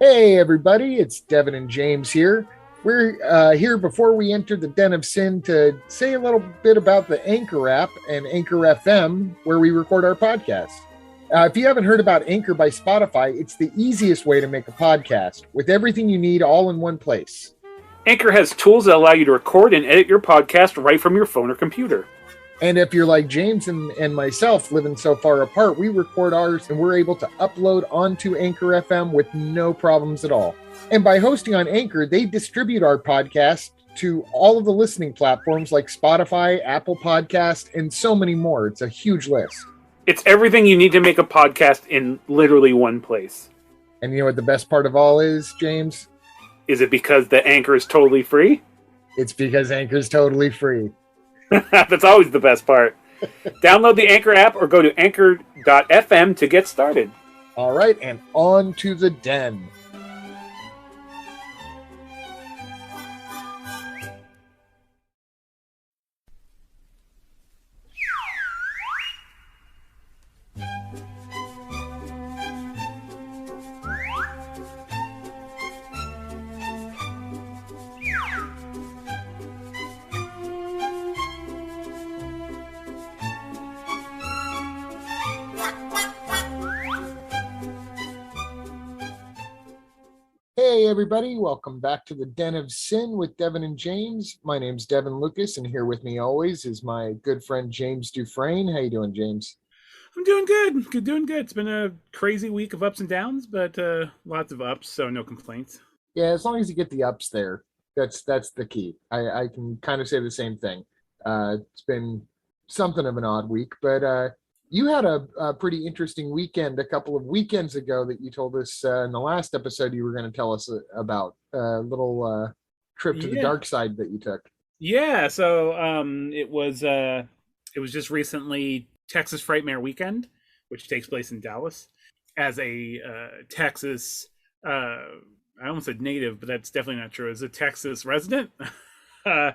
Hey, everybody, it's Devin and James here. We're here before we enter the Den of Sin to say a little bit about the Anchor app and Anchor FM, where we record our podcast. If you haven't heard about Anchor by Spotify, it's the easiest way to make a podcast with everything you need all in one place. Anchor has tools that allow you to record and edit your podcast right from your phone or computer. And if you're like James and myself living so far apart, we record ours and we're able to upload onto Anchor FM with no problems at all. And by hosting on Anchor, they distribute our podcast to all of the listening platforms like Spotify, Apple Podcast, and so many more. It's a huge list. It's everything you need to make a podcast in literally one place. And you know what the best part of all is, James? Is it because the Anchor is totally free? It's because Anchor is totally free. That's always the best part. Download the Anchor app or go to anchor.fm to get started. All right, and on to the den. Hey, everybody. Welcome back to the Den of Sin with Devin and James. My name's Devin Lucas, and here with me always is my good friend James Dufresne. How you doing, James? I'm doing good. Doing good. It's been a crazy week of ups and downs, but lots of ups, so no complaints. Yeah, as long as you get the ups there, that's the key. I can kind of say the same thing. It's been something of an odd week, but you had a pretty interesting weekend a couple of weekends ago that you told us in the last episode you were going to tell us about a little trip to the dark side that you took. Yeah, so it was just recently Texas Frightmare weekend, which takes place in Dallas. As a Texas, I almost said native, but that's definitely not true. As a Texas resident, I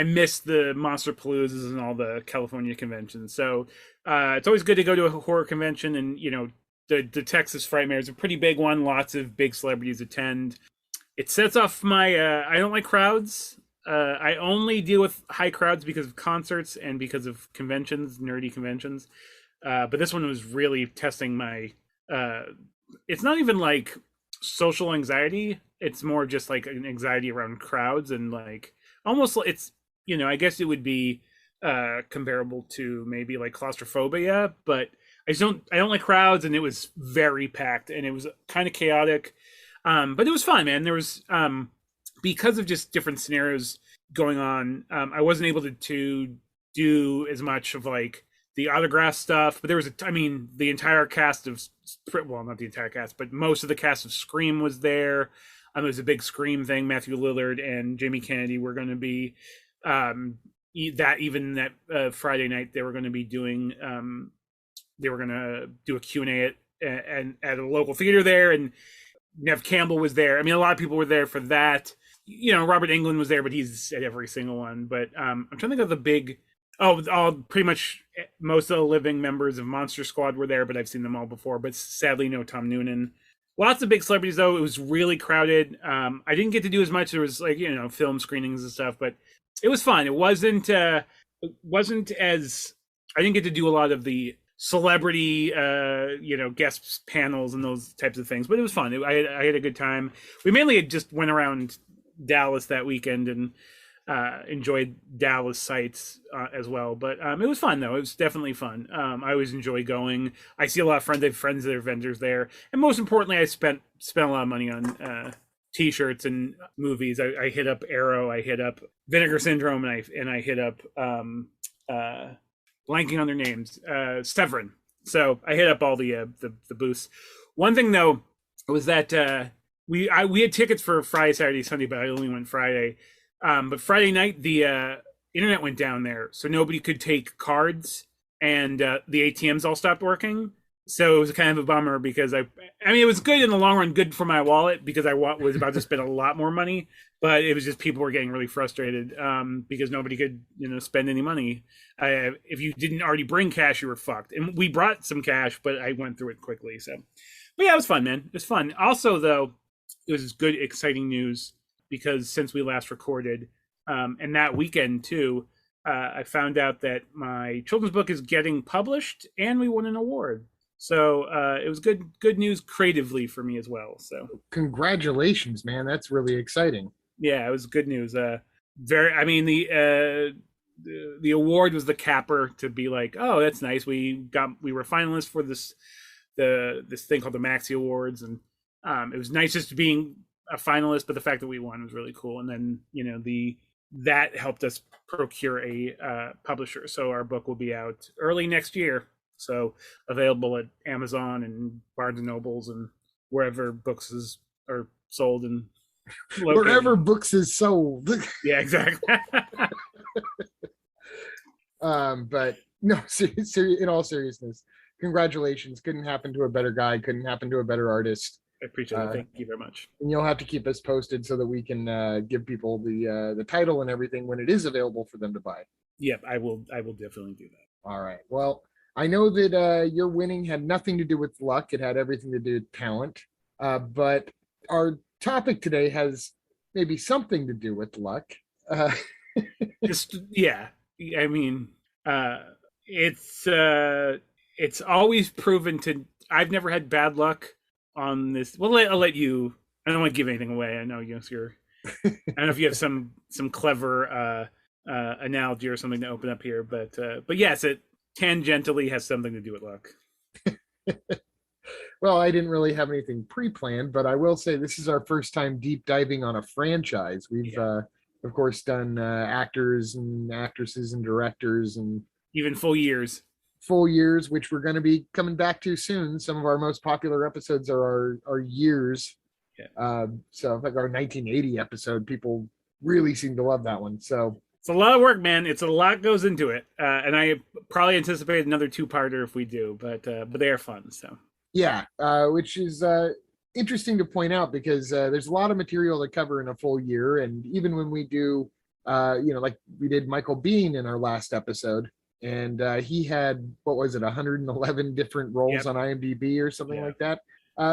miss the Monster Paloozas and all the California conventions. So it's always good to go to a horror convention, and the Texas Frightmare is a pretty big one. Lots of big celebrities attend. It sets off my I don't like crowds. I only deal with high crowds because of concerts and because of conventions, nerdy conventions. But this one was really testing my it's not even like social anxiety. It's more just like an anxiety around crowds, and like almost it's I guess it would be comparable to maybe like claustrophobia, but I don't like crowds, and it was very packed and it was kind of chaotic. But it was fun, man. There was because of just different scenarios going on, I wasn't able to do as much of like the autograph stuff, but there was the entire cast of, well, not the entire cast, but most of the cast of Scream was there. There was a big Scream thing. Matthew Lillard and Jamie Kennedy were going to be that Friday night they were going to be doing they were going to do a Q&A at a local theater there, and Nev Campbell was there. I mean, a lot of people were there for that. Robert Englund was there, but he's at every single one. But I'm trying to think of the big. All pretty much most of the living members of Monster Squad were there, but I've seen them all before. But sadly, no Tom Noonan. Lots of big celebrities, though. It was really crowded. I didn't get to do as much. There was film screenings and stuff, but it was fun. It wasn't as I didn't get to do a lot of the celebrity guest panels and those types of things, but it was fun. I had a good time. We mainly just went around Dallas that weekend and enjoyed Dallas sites as well, but it was fun though. It was definitely fun. I always enjoy going. I see a lot of friends. I have friends that are vendors there, and most importantly, I spent a lot of money on t-shirts and movies. I hit up Arrow, I hit up Vinegar Syndrome, and I hit up blanking on their names, Severin. So I hit up all the booths. One thing though was that we had tickets for Friday, Saturday, Sunday, but I only went Friday. But Friday night, the internet went down there, so nobody could take cards, and the ATMs all stopped working. So it was kind of a bummer because I mean, it was good in the long run, good for my wallet because I was about to spend a lot more money, but it was just people were getting really frustrated because nobody could, spend any money. If you didn't already bring cash, you were fucked. And we brought some cash, but I went through it quickly. So, But yeah, it was fun, man. It was fun. Also, though, it was good, exciting news because since we last recorded, and that weekend too, I found out that my children's book is getting published, and we won an award. So it was good news creatively for me as well. So Congratulations, man. That's really exciting. yeah, it was good news. I mean, the award was the capper to be like, oh, that's nice. We were finalists for this thing called the Maxi Awards, and it was nice just being a finalist, but the fact that we won was really cool. And then that helped us procure a publisher, so our book will be out early next year. So available at Amazon and Barnes and Nobles and wherever books are sold and located. Wherever books is sold. Yeah, exactly. But no, in all seriousness, congratulations. Couldn't happen to a better guy. Couldn't happen to a better artist. I appreciate it. Thank you very much. And you'll have to keep us posted so that we can give people the title and everything when it is available for them to buy. Yep, I will definitely do that. All right. Well, I know that your winning had nothing to do with luck. It had everything to do with talent. But our topic today has maybe something to do with luck. Yeah. I mean, it's always proven to. I've never had bad luck on this. Well, I'll let you. I don't want to give anything away. I know you're. I don't know if you have some clever analogy or something to open up here, but yes, it tangentially has something to do with luck. Well, I didn't really have anything pre-planned, but I will say this is our first time deep diving on a franchise. We've, of course, done actors and actresses and directors and even full years, which we're going to be coming back to soon. Some of our most popular episodes are our years. Yeah. So like our 1980 episode, people really seem to love that one. So it's a lot of work, man. It's a lot goes into it, and I probably anticipate another 2-parter if we do, but they are fun. So yeah, which is interesting to point out because there's a lot of material to cover in a full year, and even when we do, like we did Michael Biehn in our last episode, and he had 111 different roles on IMDb or something like that.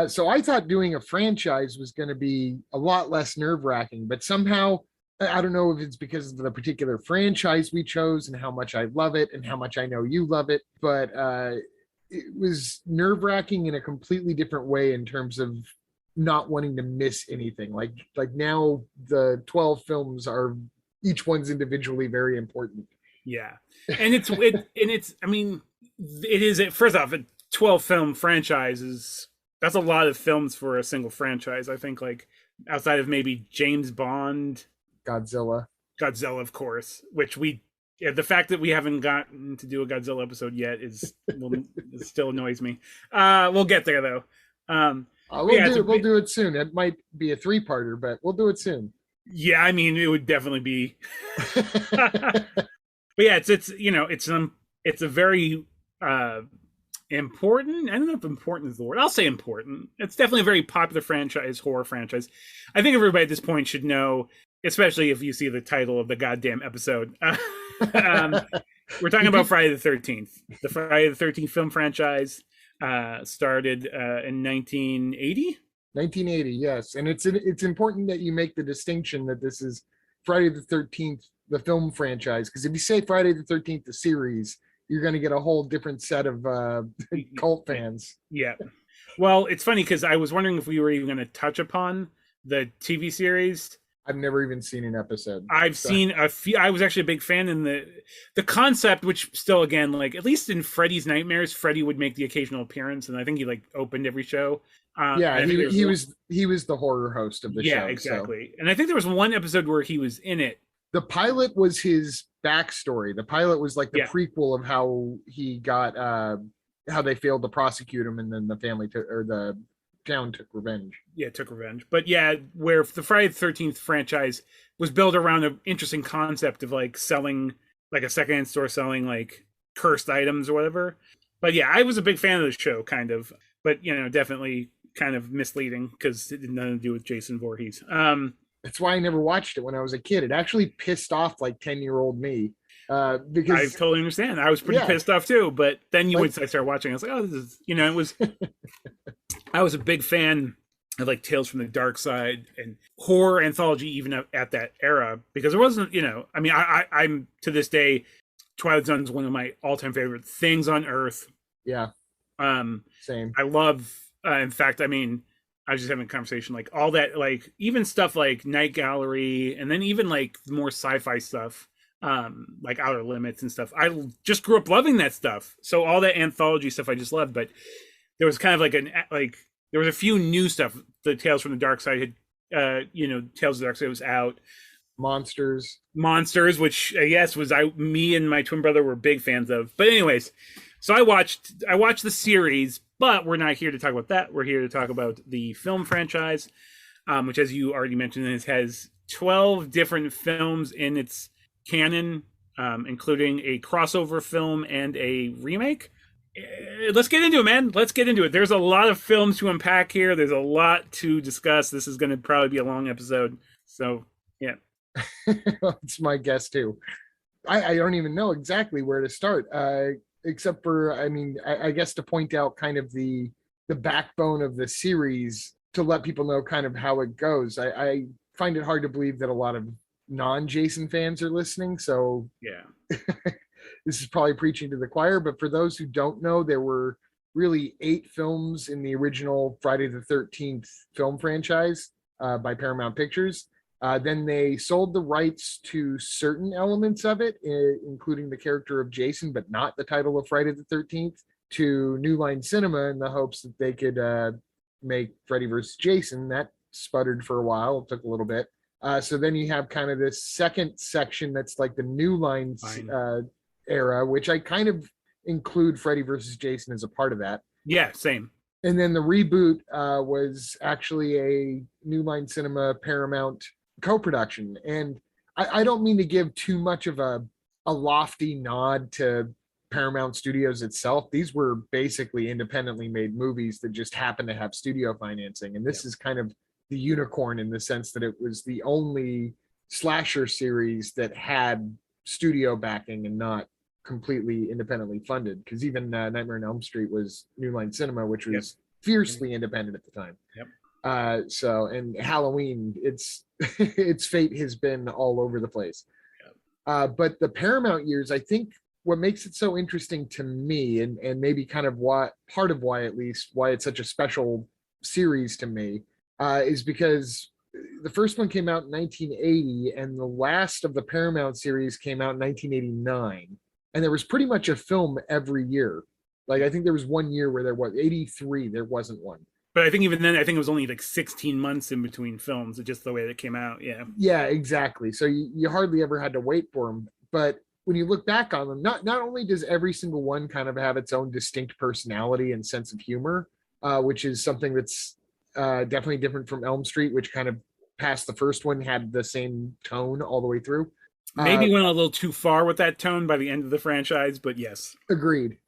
So I thought doing a franchise was going to be a lot less nerve-wracking, but somehow. I don't know if it's because of the particular franchise we chose and how much I love it and how much I know you love it, but it was nerve-wracking in a completely different way in terms of not wanting to miss anything. Like now the 12 films are each one's individually very important. Yeah. And it's I mean, it is first off, a 12 film franchise that's a lot of films for a single franchise. I think like outside of maybe James Bond, Godzilla, of course, which the fact that we haven't gotten to do a Godzilla episode yet it still annoys me. We'll get there though. We'll do it soon. It might be a 3-parter, but we'll do it soon. Yeah, I mean, it would definitely be. But yeah, it's a very important. I don't know if important is the word. I'll say important. It's definitely a very popular horror franchise. I think everybody at this point should know. Especially if you see the title of the goddamn episode. We're talking about Friday the 13th. The Friday the 13th film franchise started in 1980. 1980, yes. And it's important that you make the distinction that this is Friday the 13th, the film franchise. Because if you say Friday the 13th, the series, you're going to get a whole different set of cult fans. Yeah. Well, it's funny because I was wondering if we were even going to touch upon the TV series. I've never even seen an episode. I've seen a few. I was actually a big fan in the concept, which still, again, like at least in Freddys Nightmares, Freddy would make the occasional appearance, and I think he like opened every show. He was the horror host of the show. Yeah, exactly. So. And I think there was one episode where he was in it. The pilot was his backstory. The pilot was like the prequel of how he got how they failed to prosecute him, and then the town took revenge. Yeah, took revenge. But yeah, where the Friday the 13th franchise was built around an interesting concept of like selling, like a secondhand store selling like cursed items or whatever. But yeah, I was a big fan of the show, kind of. But, definitely kind of misleading because it had nothing to do with Jason Voorhees. That's why I never watched it when I was a kid. It actually pissed off like 10-year-old me. I because totally understand. I was pretty pissed off too, but then once I started watching, I was like, oh, this is, it was. I was a big fan of like Tales from the Dark Side and horror anthology, even at that era, because it wasn't, I mean, I'm to this day, Twilight Zone is one of my all-time favorite things on earth. Yeah. Same. I love. In fact, I mean, I was just having a conversation, like all that, like even stuff like Night Gallery, and then even like more sci-fi stuff, like Outer Limits and stuff. I just grew up loving that stuff. So all that anthology stuff I just loved, but there was kind of like there was a few new stuff. The Tales from the Dark Side had, Tales of the Dark Side was out. Monsters, which yes, me and my twin brother were big fans of. But anyways, so I watched the series, but we're not here to talk about that. We're here to talk about the film franchise, which, as you already mentioned, has 12 different films in its canon, including a crossover film and a remake. Let's get into it, man. Let's get into it. There's a lot of films to unpack here. There's a lot to discuss. This is going to probably be a long episode. So, yeah. It's my guess too. I don't even know exactly where to start, except for, I mean, I guess to point out kind of the backbone of the series, to let people know kind of how it goes. I find it hard to believe that a lot of non-Jason fans are listening. So yeah, this is probably preaching to the choir. But for those who don't know, there were really 8 films in the original Friday the 13th film franchise by Paramount Pictures. Then they sold the rights to certain elements of it, including the character of Jason, but not the title of Friday the 13th, to New Line Cinema in the hopes that they could make Freddy vs. Jason. That sputtered for a while. It took a little bit. So then you have kind of this second section that's like the New Line era, which I kind of include Freddy vs. Jason as a part of that. Yeah, same. And then the reboot was actually a New Line Cinema Paramount co-production. And I don't mean to give too much of a lofty nod to Paramount Studios itself. These were basically independently made movies that just happened to have studio financing. And this is kind of the unicorn in the sense that it was the only slasher series that had studio backing and not completely independently funded. Because even Nightmare on Elm Street was New Line Cinema, which was fiercely independent at the time. So, and Halloween, its fate has been all over the place. But the Paramount years, I think what makes it so interesting to me, and maybe kind of part of why it's such a special series to me, is because the first one came out in 1980, and the last of the Paramount series came out in 1989. And there was pretty much a film every year. Like, I think there was one year where there was 83, there wasn't one. But I think even then, I think it was only like 16 months in between films, just the way that came out. Yeah. Yeah, exactly. So you hardly ever had to wait for them. But when you look back on them, not only does every single one kind of have its own distinct personality and sense of humor, which is something that's definitely different from Elm Street, which kind of past the first one had the same tone all the way through. Maybe went a little too far with that tone by the end of the franchise, but yes. Agreed.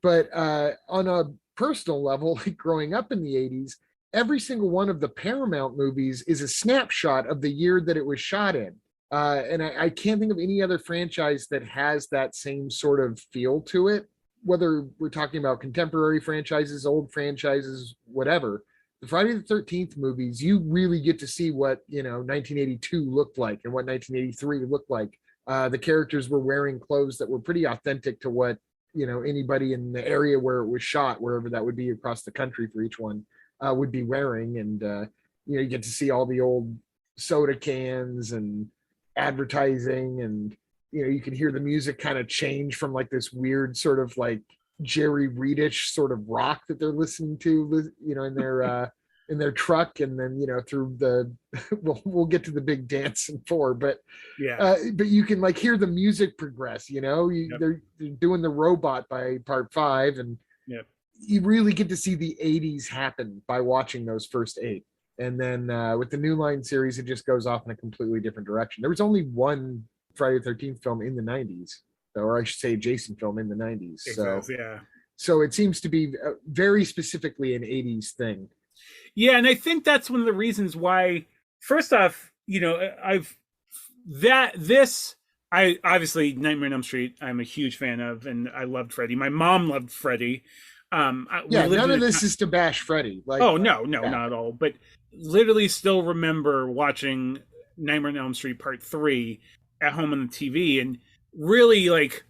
But on a personal level, like growing up in the 80s, every single one of the Paramount movies is a snapshot of the year that it was shot in. And I can't think of any other franchise that has that same sort of feel to it, whether we're talking about contemporary franchises, old franchises, whatever. The Friday the 13th movies, you really get to see what, 1982 looked like and what 1983 looked like. The characters were wearing clothes that were pretty authentic to what, anybody in the area where it was shot, wherever that would be across the country for each one, would be wearing. And, you get to see all the old soda cans and advertising, and, you can hear the music kind of change from like this weird sort of like Jerry Reedish sort of rock that they're listening to, in their truck, and then through the we'll get to the big dance in 4, but you can like hear the music progress. They're doing the robot by part 5, and you really get to see the 80s happen by watching those first 8. And then with the New Line series, it just goes off in a completely different direction. There was only one Friday the 13th film in the 90s, or I should say Jason film in the 90s. So it seems to be very specifically an 80s thing. Yeah, and I think that's one of the reasons why, first off, this I obviously Nightmare on Elm Street. I'm a huge fan of, and I loved Freddy. My mom loved Freddy. We Yeah, lived none in of a this is to bash Freddy. Like, oh no, no, yeah, not at all. But literally, still remember watching Nightmare on Elm Street Part 3 at home on the TV, and really like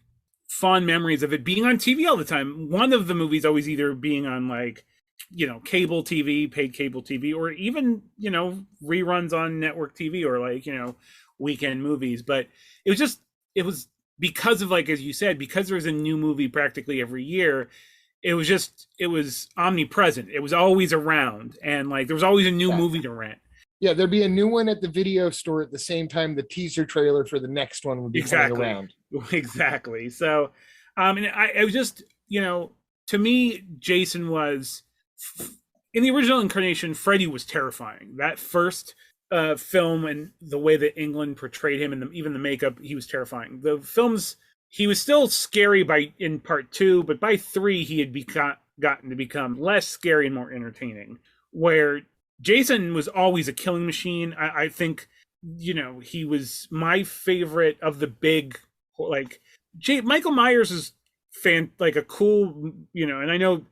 fond memories of it being on TV all the time. One of the movies always either being on like cable TV, paid cable TV, or even reruns on network TV or like weekend movies. But it was because of, like as you said, because there was a new movie practically every year. It was omnipresent. It was always around, and like there was always a new yeah. movie to rent. Yeah, there'd be a new one at the video store at the same time the teaser trailer for the next one would be coming Exactly. around. Exactly. So, and it was just, to me, Jason was in the original incarnation. Freddy was terrifying. That first film and the way that England portrayed him and even the makeup, he was terrifying. The films, he was still scary in part 2, but by 3 he had gotten to become less scary and more entertaining. Where Jason was always a killing machine. I think, he was my favorite of the big, like, Michael Myers is like a cool, and I know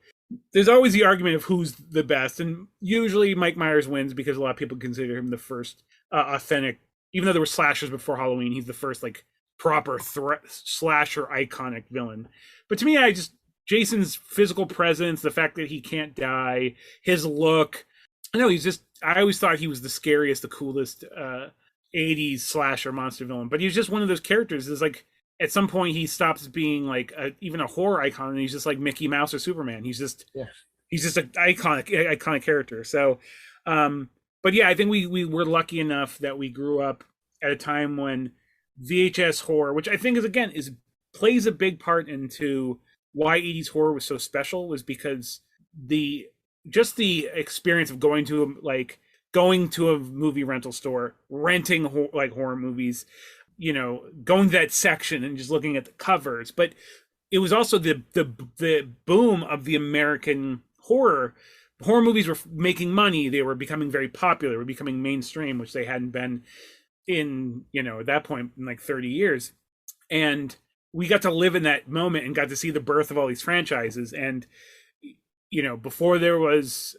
there's always the argument of who's the best, and usually Mike Myers wins because a lot of people consider him the first authentic, even though there were slashers before Halloween, he's the first like proper slasher iconic villain. But to me, Jason's physical presence, the fact that he can't die, his look, I always thought he was the scariest, the coolest 80s slasher monster villain. But he's just one of those characters. Is like at some point he stops being like even a horror icon, and he's just like Mickey Mouse or Superman. He's just an iconic character. So, but yeah, I think we were lucky enough that we grew up at a time when VHS horror, which I think plays a big part into why 80s horror was so special, was because the experience of going to a movie rental store, renting horror movies, going to that section and just looking at the covers. But it was also the boom of the American horror movies were making money. They were becoming very popular, were becoming mainstream, which they hadn't been in, at that point in like 30 years. And we got to live in that moment and got to see the birth of all these franchises. And before there was,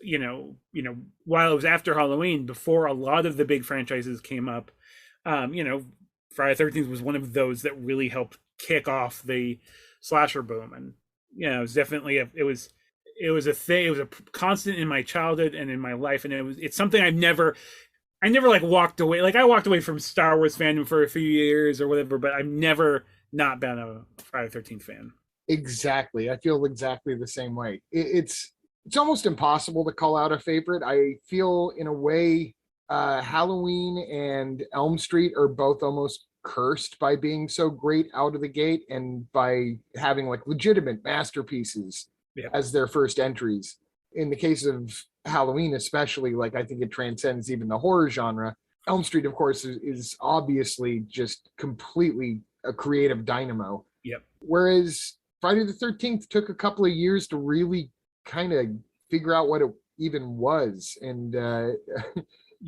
while it was after Halloween, before a lot of the big franchises came up, Friday the 13th was one of those that really helped kick off the slasher boom. And it was definitely it was a thing. It was a constant in my childhood and in my life, and it's something I never like walked away. Like I walked away from Star Wars fandom for a few years or whatever, but I've never not been a Friday the 13th fan. Exactly. I feel exactly the same way. It's almost impossible to call out a favorite. I feel in a way Halloween and Elm Street are both almost cursed by being so great out of the gate and by having like legitimate masterpieces as their first entries. In the case of Halloween especially, like I think it transcends even the horror genre. Elm Street, of course, is obviously just completely a creative dynamo. Yep. Whereas Friday the 13th took a couple of years to really kind of figure out what it even was. And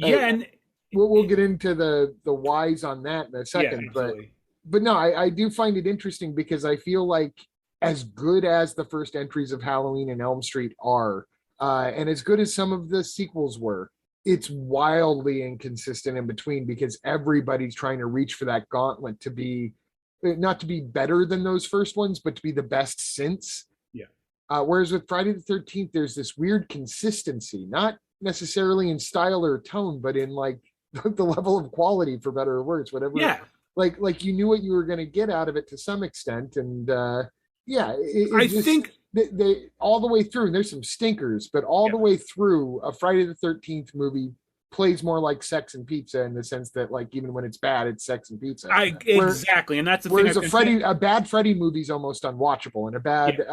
and we'll get into the whys on that in a second. But no, I do find it interesting because I feel like as good as the first entries of Halloween and Elm Street are, and as good as some of the sequels were, it's wildly inconsistent in between because everybody's trying to reach for that gauntlet to be not to be better than those first ones, but to be the best since. Yeah. Whereas with Friday the 13th, there's this weird consistency, not necessarily in style or tone, but in like the level of quality, for better or worse, whatever. Yeah. Like you knew what you were going to get out of it to some extent. And I think they all the way through, and there's some stinkers, but all the way through, a Friday the 13th movie plays more like Sex and Pizza in the sense that like even when it's bad, it's Sex and Pizza. Exactly, and that's the whereas thing. A bad Freddy movie is almost unwatchable, and a bad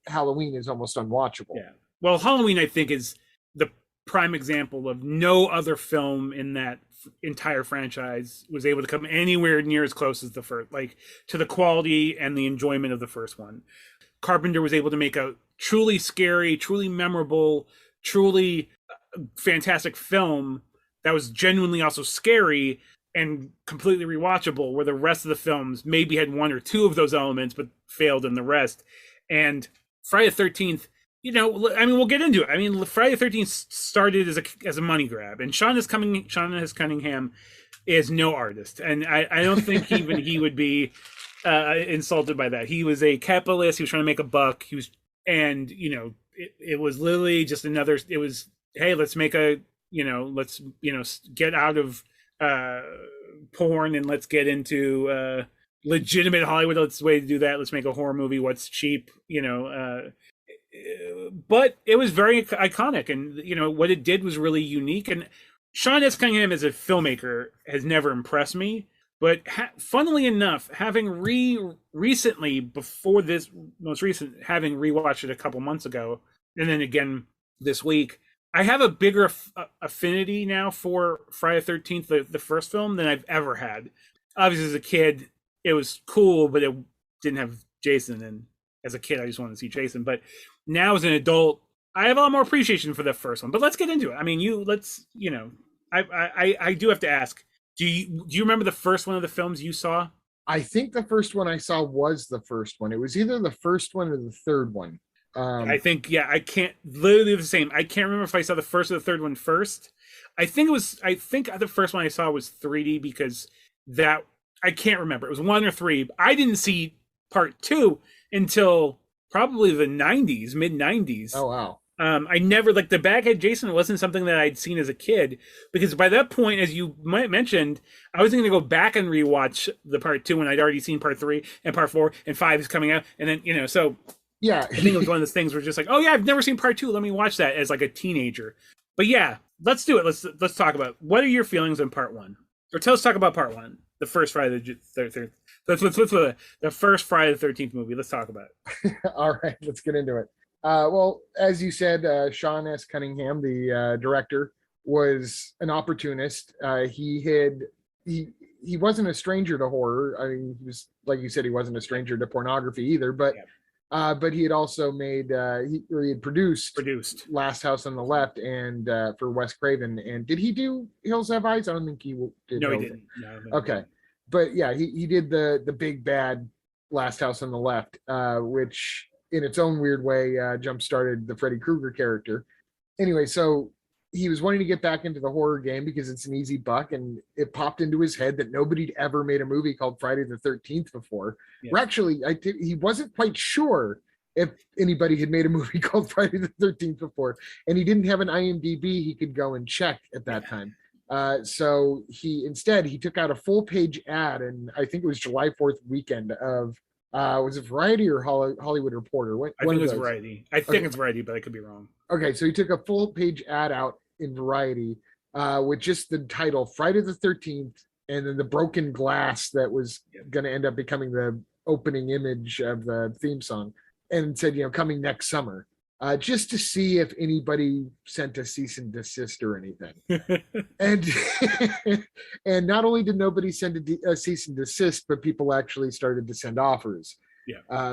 Halloween is almost unwatchable. Yeah. Well, Halloween I think is the prime example of no other film in that entire franchise was able to come anywhere near as close as the first, like to the quality and the enjoyment of the first one. Carpenter was able to make a truly scary, truly memorable, truly fantastic film that was genuinely also scary and completely rewatchable, where the rest of the films maybe had one or two of those elements but failed in the rest. And Friday the 13th, I mean, we'll get into it. I mean, Friday the 13th started as a money grab, and Shawn S Cunningham is no artist, and I don't think even he would be insulted by that. He was a capitalist. He was trying to make a buck. And it was literally just another. It was, hey, let's make let's get out of porn and let's get into legitimate Hollywood. Let's way to do that. Let's make a horror movie. What's cheap? But it was very iconic, and what it did was really unique. And Shawn S Cunningham as a filmmaker has never impressed me. But funnily enough, having recently, before this most recent, having rewatched it a couple months ago, and then again this week, I have a bigger affinity now for Friday the 13th, the first film, than I've ever had. Obviously, as a kid, it was cool, but it didn't have Jason. And as a kid, I just wanted to see Jason. But now as an adult, I have a lot more appreciation for the first one. But let's get into it. I mean, I do have to ask, do you remember the first one of the films you saw? I think the first one I saw was the first one. It was either the first one or the third one. I think, I can't, literally the same. I can't remember if I saw the first or the third one first. I think the first one I saw was 3D, because that, I can't remember. It was 1 or 3. I didn't see part 2 until probably the 90s, mid 90s. Oh, wow. I never, like, the Baghead Jason wasn't something that I'd seen as a kid, because by that point, as you might mentioned, I was going to go back and rewatch the part 2 when I'd already seen part 3 and part 4 and 5 is coming out. And then, so yeah, I think it was one of those things where just like, oh yeah, I've never seen part 2. Let me watch that as like a teenager. But yeah, let's do it. Let's talk about, what are your feelings on part 1? Or let's talk about part 1, the first Friday the 13th. The first Friday the 13th movie. Let's talk about it. All right, let's get into it. Well, as you said, Shawn S Cunningham, the director, was an opportunist. He wasn't a stranger to horror. I mean, he was, like you said, he wasn't a stranger to pornography either. But he had also made he had produced Last House on the Left and for Wes Craven. And did he do Hills Have Eyes? I don't think he did. No, he didn't. No, okay, but yeah, he did the big bad Last House on the Left, which in its own weird way jump-started the Freddy Krueger character. Anyway, so he was wanting to get back into the horror game because it's an easy buck, and it popped into his head that nobody'd ever made a movie called Friday the 13th before. Yeah. Or actually, he wasn't quite sure if anybody had made a movie called Friday the 13th before, and he didn't have an IMDb he could go and check at that time. So he took out a full-page ad, and I think it was July 4th weekend of, was it Variety or Hollywood Reporter? I think it was Variety. I think it's Variety, but I could be wrong. Okay, so he took a full-page ad out in Variety with just the title Friday the 13th, and then the broken glass that was going to end up becoming the opening image of the theme song, and said, coming next summer, just to see if anybody sent a cease and desist or anything. and and not only did nobody send a cease and desist, but people actually started to send offers.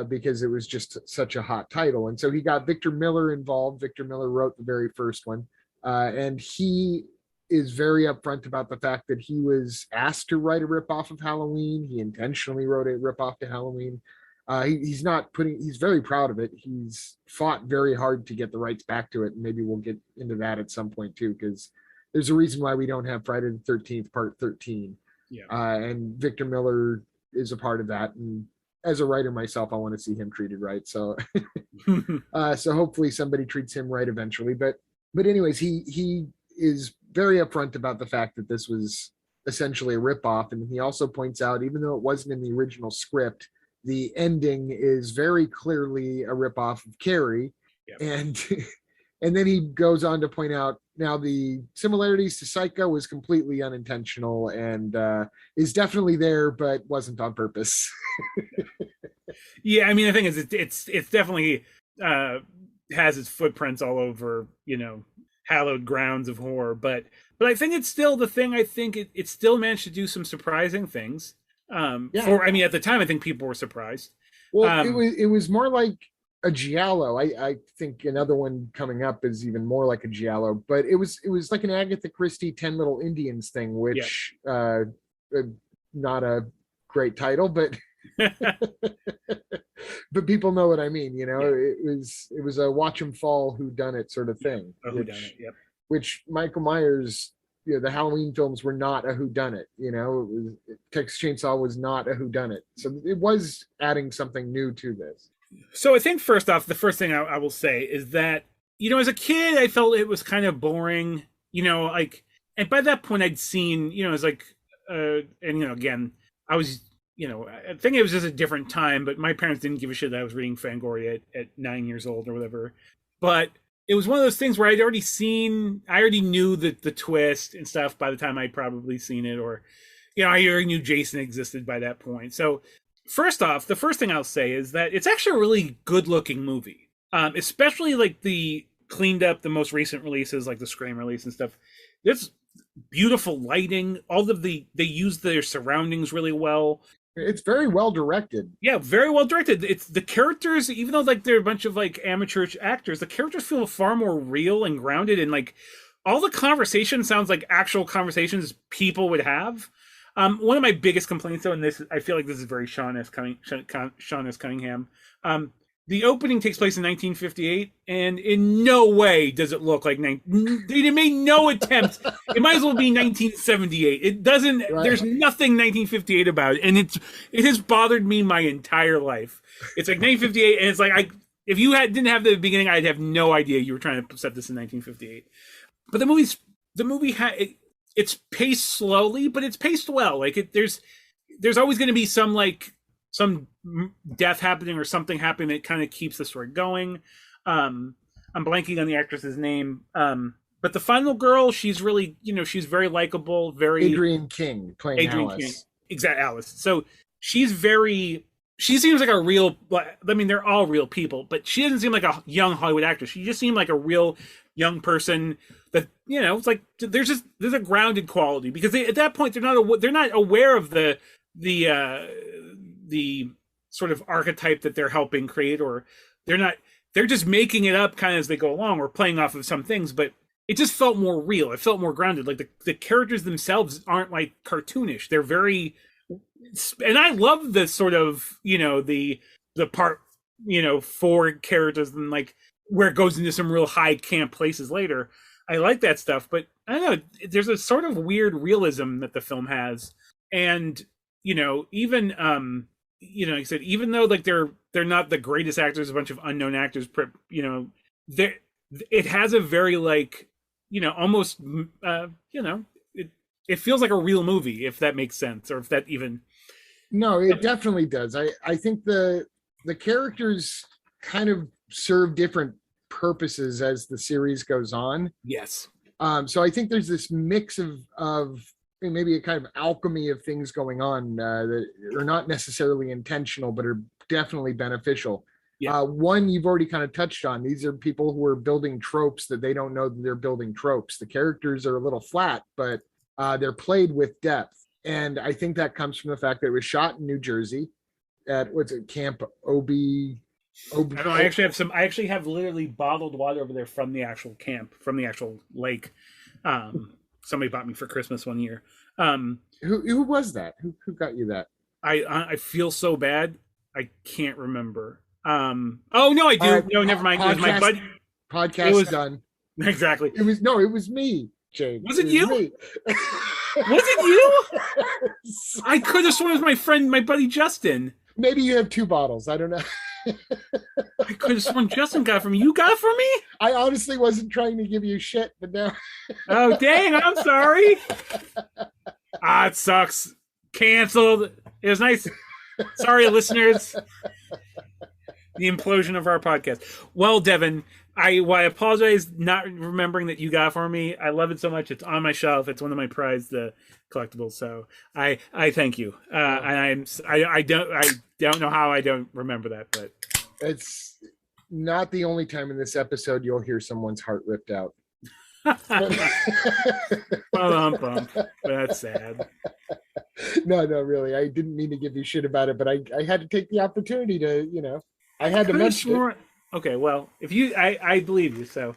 Because it was just such a hot title. And so he got Victor Miller involved. Victor Miller wrote the very first one. And he is very upfront about the fact that he was asked to write a ripoff of Halloween. He intentionally wrote a ripoff to Halloween. He's very proud of it. He's fought very hard to get the rights back to it. And maybe we'll get into that at some point too, because there's a reason why we don't have Friday the 13th part 13. And Victor Miller is a part of that. And as a writer myself, I want to see him treated right. So, so hopefully somebody treats him right eventually. But anyways, he is very upfront about the fact that this was essentially a ripoff. And he also points out, even though it wasn't in the original script, the ending is very clearly a ripoff of Carrie. And and then he goes on to point out, now the similarities to Psycho was completely unintentional and is definitely there, but wasn't on purpose. Yeah, I mean, the thing is, it's definitely has its footprints all over, hallowed grounds of horror. But I think it's still the thing. I think it still managed to do some surprising things. At the time, I think people were surprised. Well, it was more like a giallo. I think another one coming up is even more like a giallo, but it was like an Agatha Christie 10 Little Indians thing, which not a great title, but but people know what I mean. You know, it was a watch 'em fall whodunit sort of thing. A whodunit, yep. Which Michael Myers, you know, the Halloween films were not a whodunit. You know, Texas Chainsaw was not a whodunit, so it was adding something new to this. So I think first off, the first thing I will say is that, you know, as a kid, I felt it was kind of boring, you know, like, and by that point I'd seen, you know, it was like, and, you know, again, I was, you know, I think it was just a different time, but my parents didn't give a shit that I was reading Fangoria at 9 years old or whatever. But it was one of those things where I already knew the twist and stuff by the time I'd probably seen it, or, you know, I already knew Jason existed by that point. So first off, the first thing I'll say is that it's actually a really good looking movie. Especially like the cleaned up, the most recent releases, like the Scream release and stuff. There's beautiful lighting. They use their surroundings really well. It's very well directed. Yeah, very well directed. It's the characters, even though like they're a bunch of like amateur actors, the characters feel far more real and grounded, and like all the conversation sounds like actual conversations people would have. One of my biggest complaints, though, and this I feel like this is very Shawn S Cunningham. The opening takes place in 1958, and in no way does it look like they made no attempt. It might as well be 1978. It doesn't. Right. There's nothing 1958 about it, and it has bothered me my entire life. It's like 1958, and it's like if you didn't have the beginning, I'd have no idea you were trying to set this in 1958. But the movie it's paced slowly, but it's paced well. Like there's always going to be some death happening or something happening that kind of keeps the story going. I'm blanking on the actress's name. But the final girl, she's really, you know, she's very likable, very Adrienne King playing Alice. King. Exactly, Alice. So she seems like a real, I mean, they're all real people, but she doesn't seem like a young Hollywood actress. She just seemed like a real young person that, you know, it's like there's a grounded quality, because at that point they're not aware of the sort of archetype that they're helping create, or they're just making it up kind of as they go along or playing off of some things, but it just felt more real. It felt more grounded. Like the characters themselves aren't like cartoonish. They're very, and I love the sort of, you know, the part, you know, for characters and like where it goes into some real high camp places later. I like that stuff, but I don't know, there's a sort of weird realism that the film has. And, you know, even, you know, like I said, even though like they're not the greatest actors, a bunch of unknown actors, you know, it has a very like, you know, almost, you know, it feels like a real movie, if that makes sense, or if that even. No, it definitely does. I think the characters kind of serve different purposes as the series goes on. Yes. So I think there's this mix of maybe a kind of alchemy of things going on that are not necessarily intentional, but are definitely beneficial. Yeah. One you've already kind of touched on. These are people who are building tropes that they don't know that they're building tropes. The characters are a little flat, but they're played with depth. And I think that comes from the fact that it was shot in New Jersey at, Camp OB. I actually have literally bottled water over there from the actual camp, from the actual lake. Somebody bought me for Christmas one year. Who was that? Who got you that? I feel so bad. I can't remember. Oh no, I do. No, never mind. It was my buddy. Podcast done. Exactly. It was me, James. Was it you? Was it you? I could have sworn it was my buddy Justin. Maybe you have two bottles. I don't know. I could have sworn Justin got it from me. You got it from me? I honestly wasn't trying to give you shit, but now. Oh, dang. I'm sorry. It sucks. Canceled. It was nice. Sorry, listeners. The implosion of our podcast. Well, Devin, I apologize not remembering that you got it for me. I love it so much. It's on my shelf. It's one of my prized collectibles. So I thank you. And I don't know how I don't remember that, but it's not the only time in this episode you'll hear someone's heart ripped out. That's sad. No, really. I didn't mean to give you shit about it, but I had to take the opportunity to, you know, I had to mention it. Okay, well, if you, I believe you. So,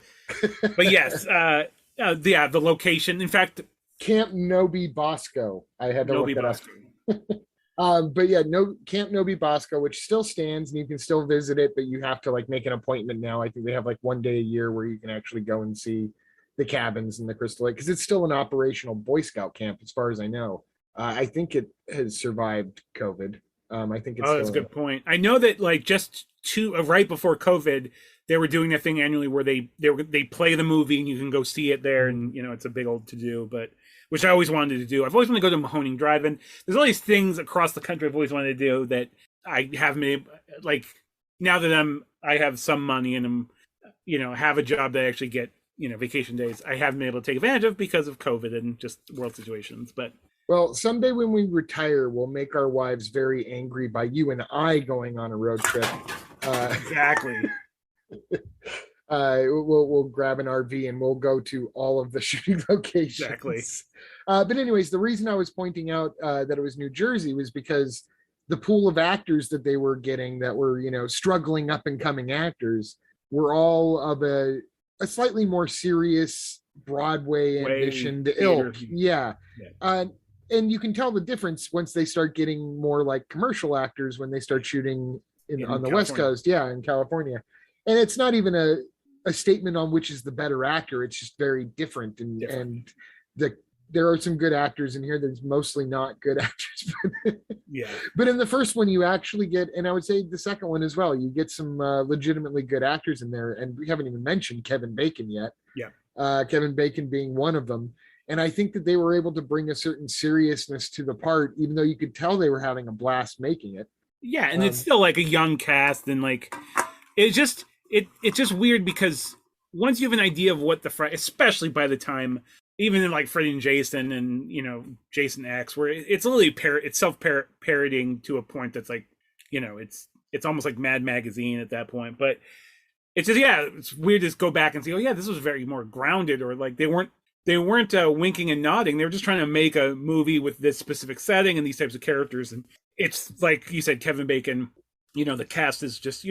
but yes, the location. In fact, Camp Nobi Bosco. I had to look Nobi it up. Bosco. But yeah, no Camp Nobi Bosco, which still stands and you can still visit it, but you have to like make an appointment now. I think they have like one day a year where you can actually go and see the cabins in the Crystal Lake because it's still an operational Boy Scout camp, as far as I know. I think it has survived COVID. I think it's Oh, that's a still good point. I know that like just right before COVID, they were doing that thing annually where they play the movie and you can go see it there, and it's a big old to do, but which I always wanted to do. I've always wanted to go to Mahoning Drive-In. There's all these things across the country I've always wanted to do that I haven't been like now that I have some money and have a job that I actually get vacation days. I haven't been able to take advantage of because of COVID and just world situations, but. Well, someday when we retire, we'll make our wives very angry by you and I going on a road trip. Exactly. We'll grab an RV and we'll go to all of the shooting locations. Exactly. But anyways, the reason I was pointing out that it was New Jersey was because the pool of actors that they were getting that were, struggling up and coming actors were all of a slightly more serious Broadway ambitioned ilk. Yeah. And you can tell the difference once they start getting more like commercial actors when they start shooting on the West Coast. Yeah, in California. And it's not even a statement on which is the better actor. It's just very different. And there are some good actors in here. There's mostly not good actors. Yeah. But in the first one, you actually get, and I would say the second one as well, you get some legitimately good actors in there. And we haven't even mentioned Kevin Bacon yet. Yeah. Kevin Bacon being one of them. And I think that they were able to bring a certain seriousness to the part, even though you could tell they were having a blast making it. Yeah, and it's still like a young cast, and like it's just weird because once you have an idea of what especially by the time even in like Freddy and Jason and Jason X, where it's literally it's self-parodying to a point that's like it's almost like Mad Magazine at that point. But it's just it's weird to just go back and see, oh yeah, this was very more grounded, or like they weren't winking and nodding. They were just trying to make a movie with this specific setting and these types of characters. And it's like you said, Kevin Bacon, the cast is just,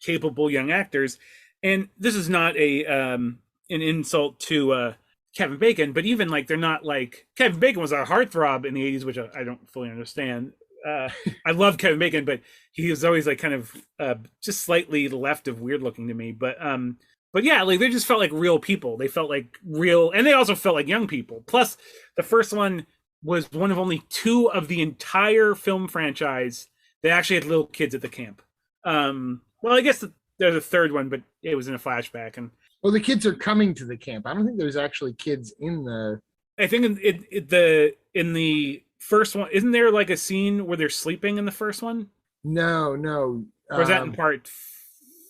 capable young actors. And this is not an insult to Kevin Bacon, but even like, they're not like Kevin Bacon was a heartthrob in the 80s, which I don't fully understand. I love Kevin Bacon, but he was always like kind of just slightly left of weird looking to me. But yeah, like they just felt like real people. They felt like real, and they also felt like young people. Plus, the first one was one of only 2 of the entire film franchise that actually had little kids at the camp. Well, I guess there's a third one, but it was in a flashback. And well, the kids are coming to the camp. I don't think there's actually kids in the. I think in the first one, isn't there like a scene where they're sleeping in the first one? No. Or is that in part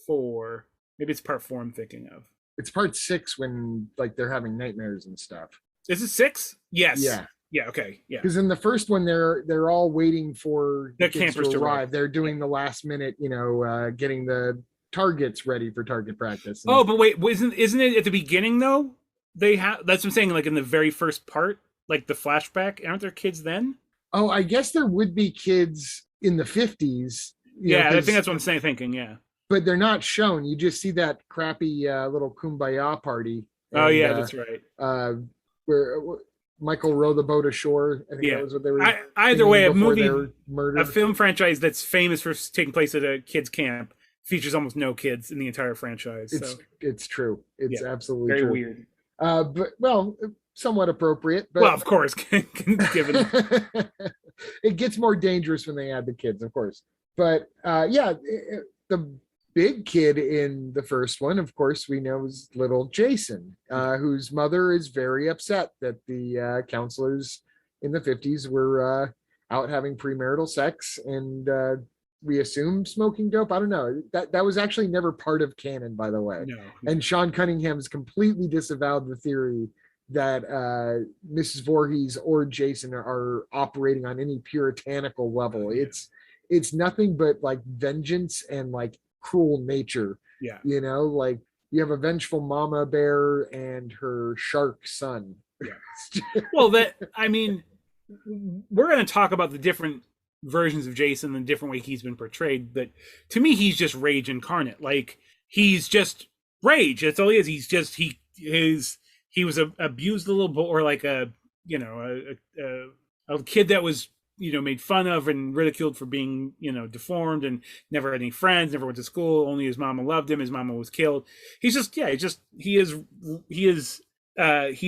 4? Maybe it's part 4 I'm thinking of. It's part 6 when like they're having nightmares and stuff. Is it 6? Yes. Yeah. Yeah. Okay. Yeah. Because in the first one, they're all waiting for the campers to arrive. They're doing the last minute, getting the targets ready for target practice. Oh, but wait, isn't it at the beginning though? They have. That's what I'm saying. Like in the very first part, like the flashback. Aren't there kids then? Oh, I guess there would be kids in the 50s. Yeah, I think that's what I'm thinking. Yeah. But they're not shown. You just see that crappy little kumbaya party. And, that's right. Where Michael rowed the boat ashore. I think that was what they were. Either way, a film franchise that's famous for taking place at a kids' camp features almost no kids in the entire franchise. It's true. It's absolutely very true. Weird. But somewhat appropriate. But well, of course, given it gets more dangerous when they add the kids, of course. But the big kid in the first one, of course, we know is little Jason, whose mother is very upset that the counselors in the 50s were out having premarital sex and we assume smoking dope. I don't know. That was actually never part of canon, by the way. No. And Shawn Cunningham has completely disavowed the theory that Mrs. Voorhees or Jason are operating on any puritanical level. It's nothing but like vengeance and like cruel nature. Yeah. Like you have a vengeful mama bear and her shark son. Yeah. Well, we're going to talk about the different versions of Jason and the different way he's been portrayed, but to me he's just rage incarnate. Like he's just rage. That's all he is. He's just he was abused a little bit, or like a kid that was made fun of and ridiculed for being deformed and never had any friends, never went to school. Only his mama loved him. His mama was killed. He's just he's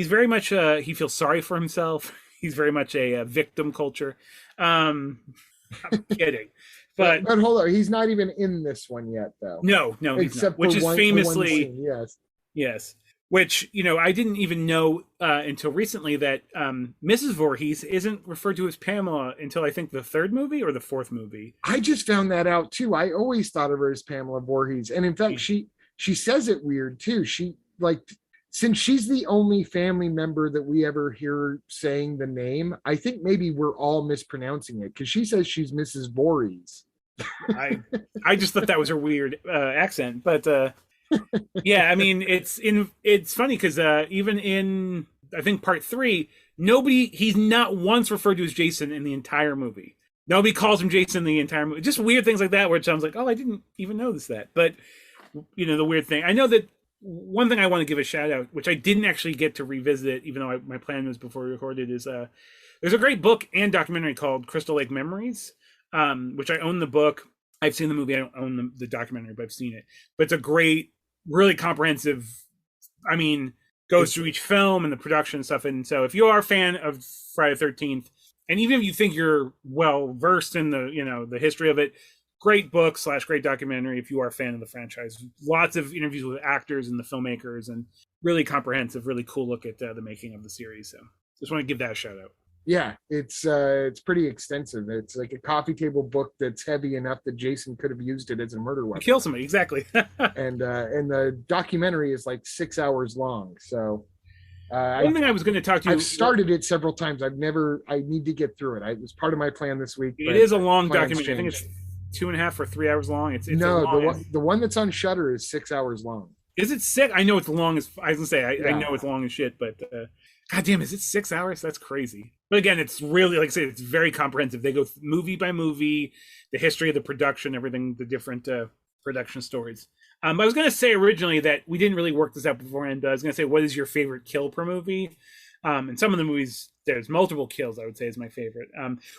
very much he feels sorry for himself. He's very much a victim culture. I'm kidding. But hold on, he's not even in this one yet, though. No, he's not. Which is famously, yes. Which I didn't even know until recently that Mrs. Voorhees isn't referred to as Pamela until I think the third movie or the fourth movie. I just found that out too. I always thought of her as Pamela Voorhees, and in fact, she says it weird too. She since she's the only family member that we ever hear saying the name, I think maybe we're all mispronouncing it because she says she's Mrs. Voorhees. I just thought that was her weird accent, but yeah, I mean it's funny because even in I think part 3, he's not once referred to as Jason in the entire movie. Nobody calls him Jason in the entire movie. Just weird things like that, where it sounds like, oh, I didn't even notice that. But the weird thing, I know that. One thing I want to give a shout out, which I didn't actually get to revisit it, even though my plan was before we recorded, is there's a great book and documentary called Crystal Lake Memories, which I own the book. I've seen the movie. I don't own the documentary, but I've seen it. But it's a great, really comprehensive, goes through each film and the production and stuff. And so if you are a fan of Friday the 13th, and even if you think you're well versed in the history of it, great book / great documentary if you are a fan of the franchise. Lots of interviews with actors and the filmmakers, and really comprehensive, really cool look at the making of the series. So just want to give that a shout out. Yeah, it's pretty extensive. It's like a coffee table book that's heavy enough that Jason could have used it as a murder weapon. Kill somebody, exactly. and the documentary is like 6 hours long. So one thing I was going to talk to you. I've started it several times. I need to get through it. It was part of my plan this week. It is a long documentary. I think it's 2.5 or 3 hours long. It's no, the one that's on Shudder is 6 hours long. Is it sick? I know it's long as I was gonna say. I know it's long as shit, but God damn, is it 6 hours? That's crazy. But again, it's really, like I said, it's very comprehensive. They go movie by movie, the history of the production, everything, the different production stories. I was gonna say originally that we didn't really work this out beforehand. I was gonna say, what is your favorite kill per movie? And some of the movies, there's multiple kills, I would say, is my favorite.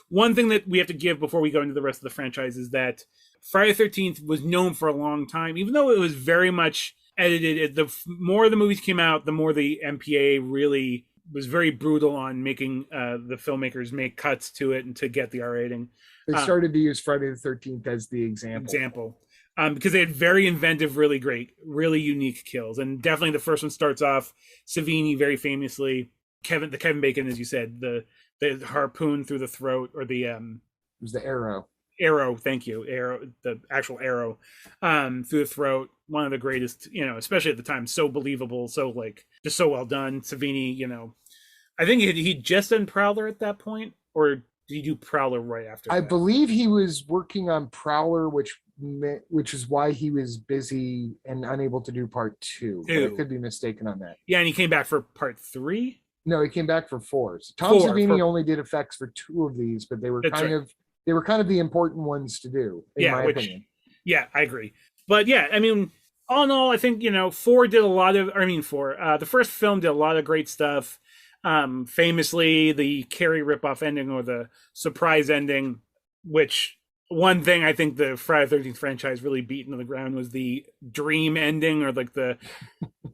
One thing that we have to give before we go into the rest of the franchise is that Friday the 13th was known for a long time, even though it was very much edited. The more the movies came out, the more the MPA really was very brutal on making the filmmakers make cuts to it and to get the R rating. They started to use Friday the 13th as the example. Because they had very inventive, really great, really unique kills. And definitely the first one starts off, Savini very famously, Kevin Bacon, as you said, the harpoon through the throat, or the it was the arrow. Thank you. The actual arrow through the throat. One of the greatest, especially at the time, so believable, so just so well done. Savini, I think he'd just done Prowler at that point, or did he do Prowler right after that? I believe he was working on Prowler, which is why he was busy and unable to do part 2. But I could be mistaken on that. Yeah, and he came back for part 3. No, he came back for 4. So Tom Savini only did effects for 2 of these, but they were kind of the important ones to do, in my opinion. Yeah, I agree. But yeah, all in all, I think, 4 did a lot of, the first film did a lot of great stuff. Famously, the Carrie ripoff ending, or the surprise ending, which one thing I think the Friday the 13th franchise really beat into the ground was the dream ending, or the,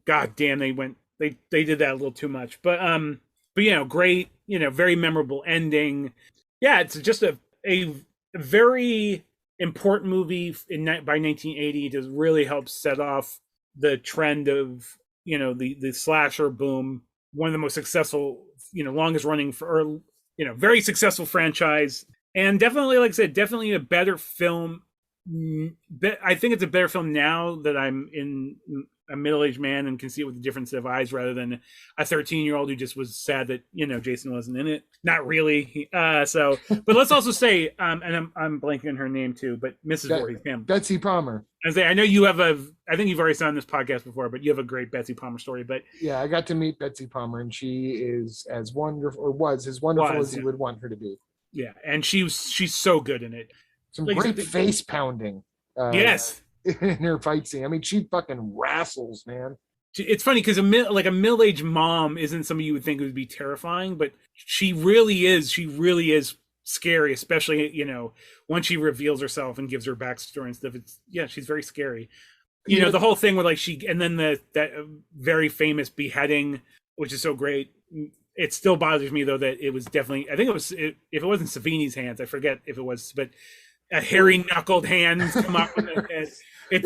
God damn, they did that a little too much. But great, very memorable ending. Yeah, it's just a very important movie by 1980 to really help set off the trend of the slasher boom. One of the most successful, longest running very successful franchise, and definitely, like I said, definitely a better film. I think it's a better film now that I'm a middle-aged man and can see it with a different set of eyes, rather than a 13-year-old who just was sad that Jason wasn't in it. Not really. But let's also say, and I'm blanking on her name too, but Mrs. Voorhees, Betsy Palmer. I know you have I think you've already said on this podcast before, but you have a great Betsy Palmer story. But yeah, I got to meet Betsy Palmer, and she is as wonderful, or was as wonderful as you would want her to be. Yeah, and she's so good in it. Some great face pounding. Yes. In her fight scene. She fucking wrestles, man. it's funny because like a middle-aged mom isn't somebody you would think would be terrifying, but she really is. She really is scary, especially once she reveals herself and gives her backstory and stuff. She's very scary. The whole thing with like and then that very famous beheading, which is so great. It still bothers me though that it was definitely, I think it was, if it wasn't Savini's hands, I forget if it was, but a hairy knuckled hand come up with it.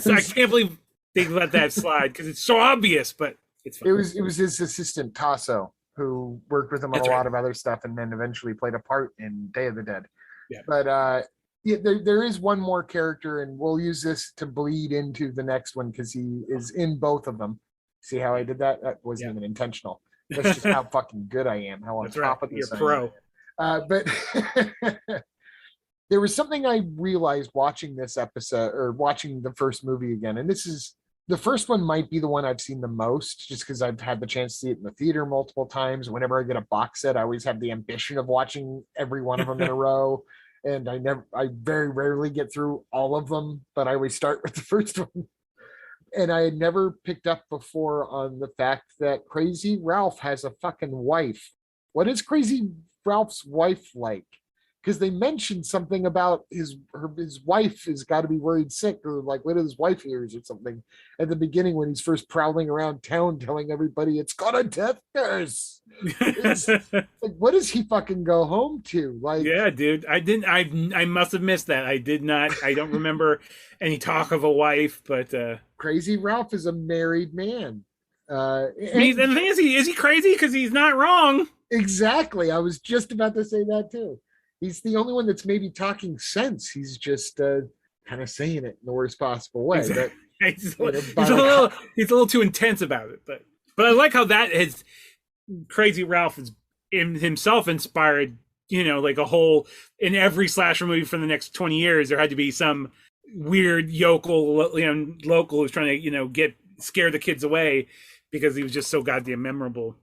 I can't believe they let that slide because it's so obvious, but it's fine. It was his assistant Tasso who worked with him on a lot of other stuff and then eventually played a part in Day of the Dead. Yeah. But there is one more character, and we'll use this to bleed into the next one because he is in both of them. See how I did that? That wasn't even intentional. That's just how fucking good I am. How on top of this You're pro. But there was something I realized watching this episode or watching the first movie again, and this is the first one might be the one I've seen the most, just because I've had the chance to see it in the theater multiple times. Whenever I get a box set, I always have the ambition of watching every one of them in a row. And I very rarely get through all of them, but I always start with the first one. And I had never picked up before on the fact that Crazy Ralph has a fucking wife. What is Crazy Ralph's wife like? Because they mentioned something about his wife has got to be worried sick, or like what his wife hears or something at the beginning when he's first prowling around town telling everybody it's got a death nurse. Like, what does he fucking go home to? Like, yeah, dude, I must have missed that. I don't remember any talk of a wife, but Crazy Ralph is a married man. And the thing is he crazy? Because he's not wrong. Exactly. I was just about to say that too. He's the only one that's maybe talking sense. He's just kind of saying it in the worst possible way. Exactly. But, he's a little too intense about it. But I like how that is Crazy Ralph is in himself inspired. Like a whole in every slasher movie for the next 20 years, there had to be some weird yokel, local who's trying to scare the kids away because he was just so goddamn memorable.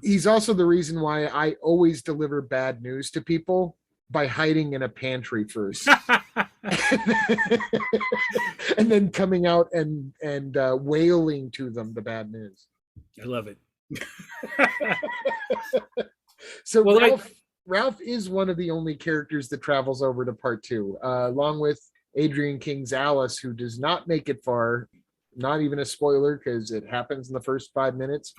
He's also the reason why I always deliver bad news to people by hiding in a pantry first and then coming out and wailing to them the bad news. I love it. So Ralph is one of the only characters that travels over to part 2, along with Adrian King's Alice, who does not make it far. Not even a spoiler because it happens in the first 5 minutes.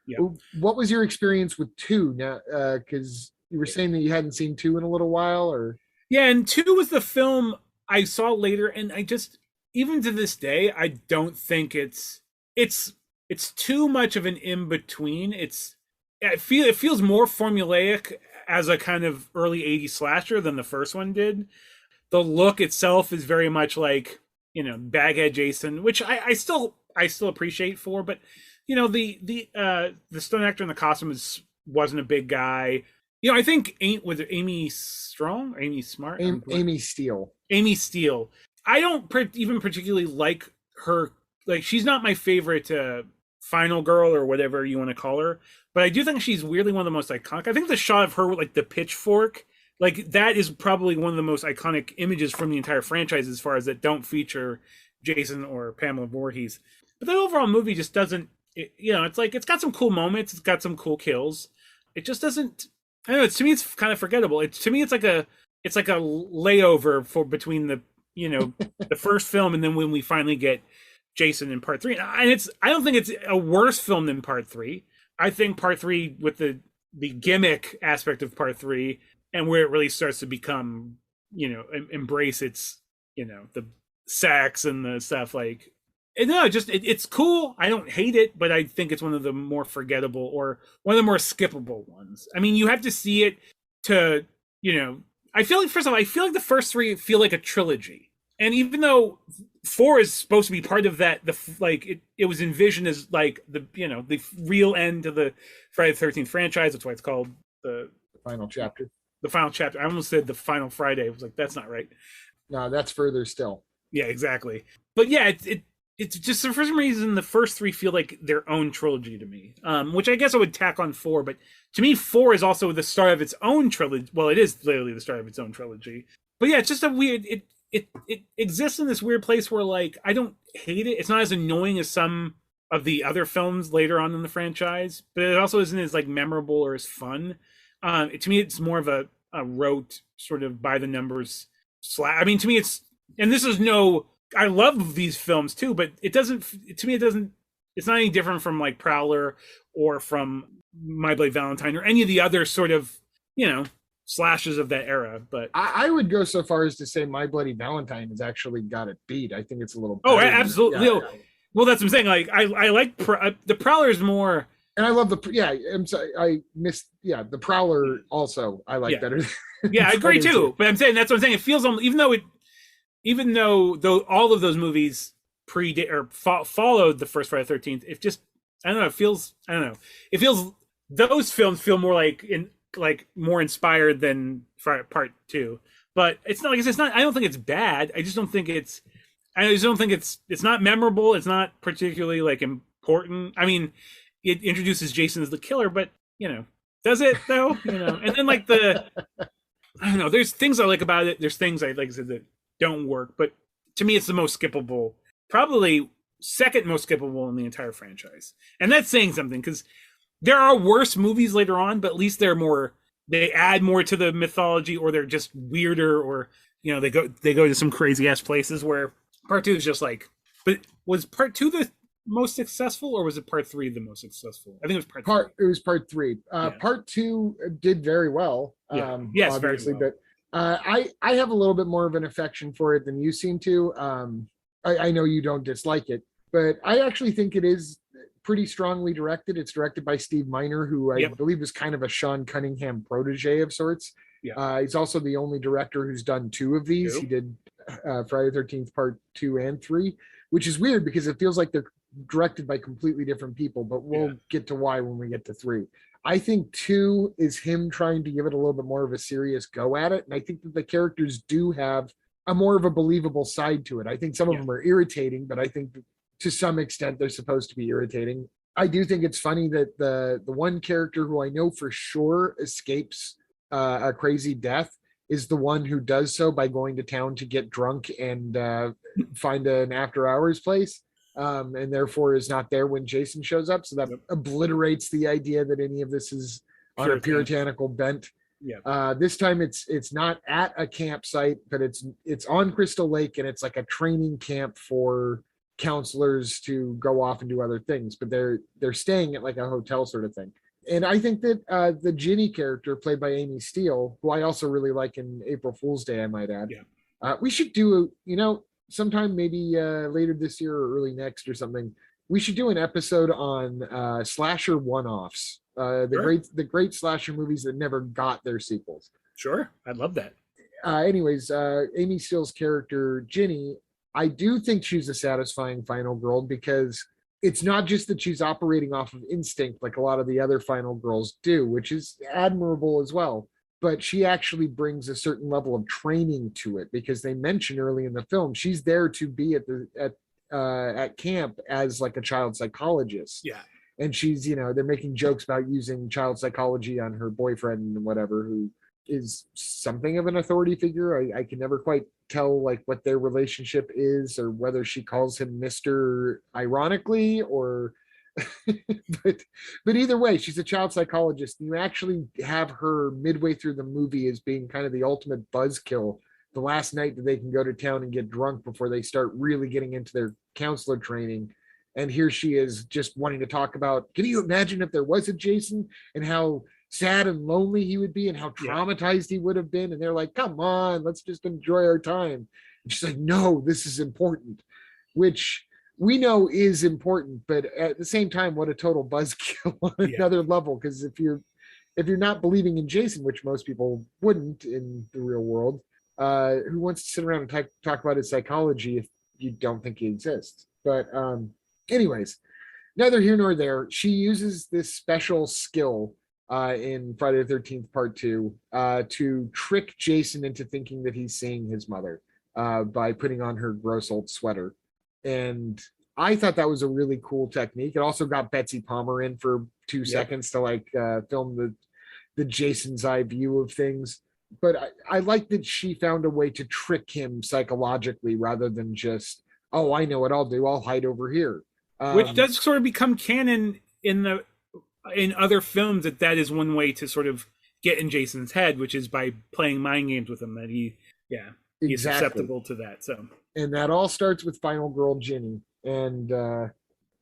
Yeah. What was your experience with 2 now? Because you were saying that you hadn't seen 2 in a little while, or and 2 was the film I saw later, and I just, even to this day, I don't think it's too much of an in between. It feels more formulaic as a kind of early 80s slasher than the first one did. The look itself is very much like Baghead Jason, which I still appreciate for, but the stunt actor in the costume wasn't a big guy. I think was it Amy Strong, Amy Smart, Amy Steele. Amy Steele. I don't even particularly like her. Like, she's not my favorite final girl or whatever you want to call her, but I do think she's weirdly one of the most iconic. I think the shot of her with like the pitchfork, like that is probably one of the most iconic images from the entire franchise as far as that don't feature Jason or Pamela Voorhees. But the overall movie just doesn't. It's like it's got some cool moments, it's got some cool kills. It just doesn't. I don't know. To me, it's kind of forgettable. It's like a layover for between the the first film and then when we finally get Jason in part 3. And I don't think it's a worse film than part 3. I think part 3 with the gimmick aspect of part 3 and where it really starts to become embrace its the sex and the stuff like. No, it's cool. I don't hate it, but I think it's one of the more forgettable or one of the more skippable ones. I mean, you have to see it to, I feel like, first of all, I feel like the first 3 feel like a trilogy. And even though 4 is supposed to be part of that, it was envisioned as like the real end to the Friday the 13th franchise. That's why it's called the final chapter. The final chapter. I almost said the final Friday. I was like, that's not right. No, that's further still. Yeah, exactly. But yeah, it's just for some reason the first 3 feel like their own trilogy to me, which I guess I would tack on 4. But to me, 4 is also the start of its own trilogy. Well, it is literally the start of its own trilogy. But yeah, it's just a weird. It exists in this weird place where like I don't hate it. It's not as annoying as some of the other films later on in the franchise, but it also isn't as like memorable or as fun. To me, it's more of a rote sort of by the numbers I mean, to me, it's, and this is no, I love these films too, but it doesn't, to me, it doesn't, it's not any different from like Prowler or from My Blade Valentine or any of the other sort of, you know, slashes of that era. But I would go so far as to say My Bloody Valentine has actually got it beat. I think it's a little oh, better absolutely. yeah. Well, that's what I'm saying. Like, I like the Prowler is more, and I love I'm sorry, I missed the Prowler also I like better. Yeah, I agree too. But I'm saying that's what I'm saying. It feels even though all of those movies followed the first Friday the 13th, it just, I don't know. It feels, I don't know. It feels, those films feel more like more inspired than part 2. But it's not, like it's not, I don't think it's bad. I just don't think it's not memorable. It's not particularly like important. I mean, it introduces Jason as the killer, but you know, does it though? You know, and then like I don't know. There's things I like about it. There's things I said that don't work, but to me, it's the most skippable, probably second most skippable in the entire franchise. And that's saying something because there are worse movies later on, but at least they add more to the mythology, or they're just weirder, or you know, they go to some crazy ass places. Where part 2 is just like, but was part 2 the most successful, or was it part 3 the most successful? I think it was part 3. It was part 3. Part 2 did very well. Yes, obviously, very well. But I have a little bit more of an affection for it than you seem to. I know you don't dislike it, but I actually think it is pretty strongly directed. It's directed by Steve Miner, who I believe is kind of a Shawn Cunningham protege of sorts. He's also the only director who's done 2 of these. He did Friday the 13th part 2 and 3, which is weird because it feels like they're directed by completely different people, but we'll get to why when we get to 3. I think 2 is him trying to give it a little bit more of a serious go at it, and I think that the characters do have a more of a believable side to it. I think some of them are irritating, but I think to some extent they're supposed to be irritating. I do think it's funny that the one character who I know for sure escapes a crazy death is the one who does so by going to town to get drunk and find an after hours place. And therefore is not there when Jason shows up. So that obliterates the idea that any of this is on a puritanical bent. This time it's not at a campsite, but it's on Crystal Lake, and it's like a training camp for counselors to go off and do other things. But they're staying at like a hotel sort of thing. And I think that the Ginny character, played by Amy Steele, who I also really like in April Fool's Day, I might add. We should do, sometime maybe later this year or early next or something, we should do an episode on slasher one-offs, the great slasher movies that never got their sequels. Sure, I'd love that. Anyways, Amy Steele's character Ginny, I do think she's a satisfying final girl, because it's not just that she's operating off of instinct like a lot of the other final girls do, which is admirable as well. But she actually brings a certain level of training to it, because they mention early in the film she's there to be at camp as like a child psychologist. And she's, they're making jokes about using child psychology on her boyfriend and whatever, who is something of an authority figure. I can never quite tell like what their relationship is, or whether she calls him Mr. ironically, or but either way, she's a child psychologist. You actually have her midway through the movie as being kind of the ultimate buzzkill, the last night that they can go to town and get drunk before they start really getting into their counselor training. And here she is just wanting to talk about, can you imagine if there was a Jason, and how sad and lonely he would be, and how traumatized he would have been? And they're like, come on, let's just enjoy our time. And she's like, no, this is important, which we know is important, but at the same time, what a total buzzkill on another level. Because if you're not believing in Jason, which most people wouldn't in the real world, who wants to sit around and talk about his psychology if you don't think he exists? But anyways, neither here nor there. She uses this special skill in Friday the 13th part 2 to trick Jason into thinking that he's seeing his mother by putting on her gross old sweater. And I thought that was a really cool technique. It also got Betsy Palmer in for 2 seconds to like film the Jason's eye view of things. But I like that she found a way to trick him psychologically, rather than just, oh, I know what I'll do, I'll hide over here. Which does sort of become canon in other films, that is one way to sort of get in Jason's head, which is by playing mind games with him, that he's exactly. susceptible to that. So, and that all starts with Final Girl Ginny. And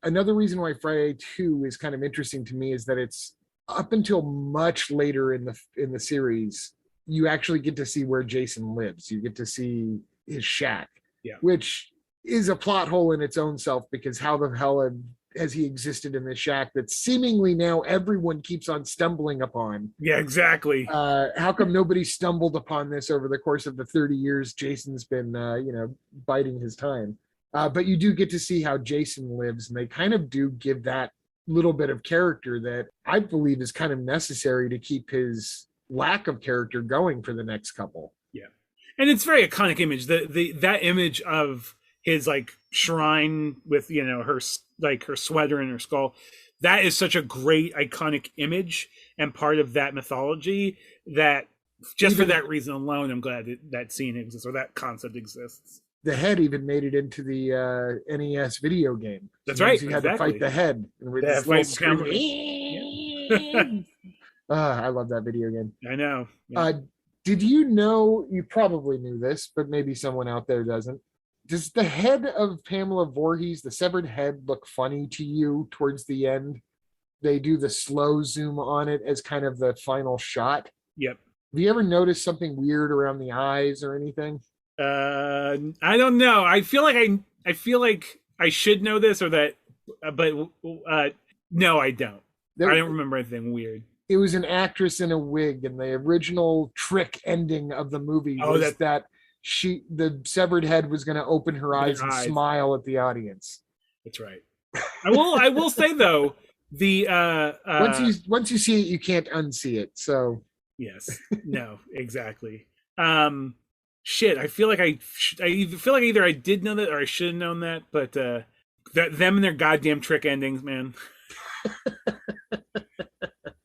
another reason why Friday 2 is kind of interesting to me is that it's up until much later in the series, you actually get to see where Jason lives. You get to see his shack, which is a plot hole in its own self, because how the hell has he existed in this shack that seemingly now everyone keeps on stumbling upon? Yeah, exactly. How come nobody stumbled upon this over the course of the 30 years Jason's been, biding his time? But you do get to see how Jason lives, and they kind of do give that little bit of character that I believe is kind of necessary to keep his lack of character going for the next couple. Yeah. And it's very iconic image. That image of his like shrine with, her like her sweater and her skull, that is such a great iconic image and part of that mythology, that just for that reason alone, I'm glad that scene exists, or that concept exists. The head even made it into the NES video game. That's right. You had to fight the head. And with this little scream. I love that video game. I know. Yeah. Did you know, you probably knew this, but maybe someone out there doesn't. Does the head of Pamela Voorhees, the severed head, look funny to you towards the end? They do the slow zoom on it as kind of the final shot. Yep. Have you ever noticed something weird around the eyes or anything? I don't know. I feel like I should know this, or that, but no, I don't. I don't remember anything weird. It was an actress in a wig, and the original trick ending of the movie was that the severed head was going to open her eyes and smile at the audience. That's right. I will say though, the once you see it, you can't unsee it. So yes, no, exactly. Shit, I feel like I feel like either I did know that or I should have known that, but them and their goddamn trick endings, man.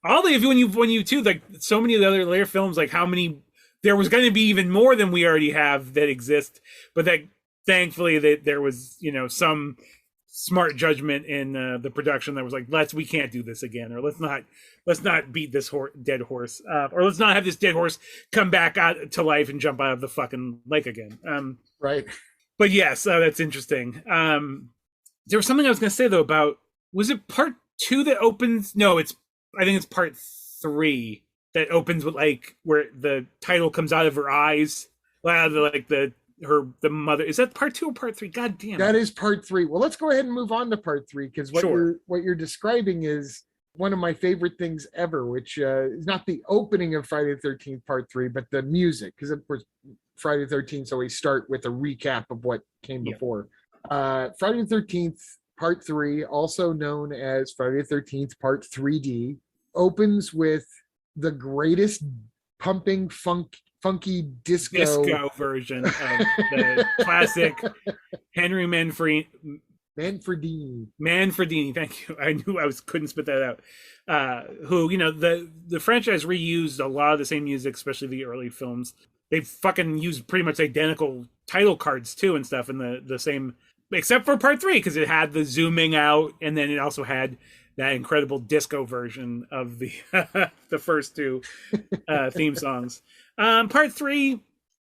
All the when you too, like so many of the other later films, like how many there was going to be even more than we already have that exist, but that thankfully that there was some smart judgment in the production that was like, we can't do this again, or let's not beat this dead horse, or let's not have this dead horse come back out to life and jump out of the fucking lake again. Right. But yes, that's interesting. There was something I was going to say though about, was it part 2 that opens? No, I think it's part 3 that opens with like where the title comes out of her eyes, the mother. Is that part 2 or part 3? God damn. That is part 3. Well, let's go ahead and move on to part 3, because what you're describing is one of my favorite things ever, which is not the opening of Friday the 13th part 3, but the music, because of course Friday the 13th always start with a recap of what came before. Friday the 13th part 3, also known as Friday the 13th part 3D, opens with the greatest pumping funky disco version of the classic Henry Manfredini. Thank you. I knew couldn't spit that out. Who, the franchise reused a lot of the same music, especially the early films. They fucking used pretty much identical title cards too and stuff in the same, except for part 3, because it had the zooming out, and then it also had that incredible disco version of the the first 2 theme songs. Part 3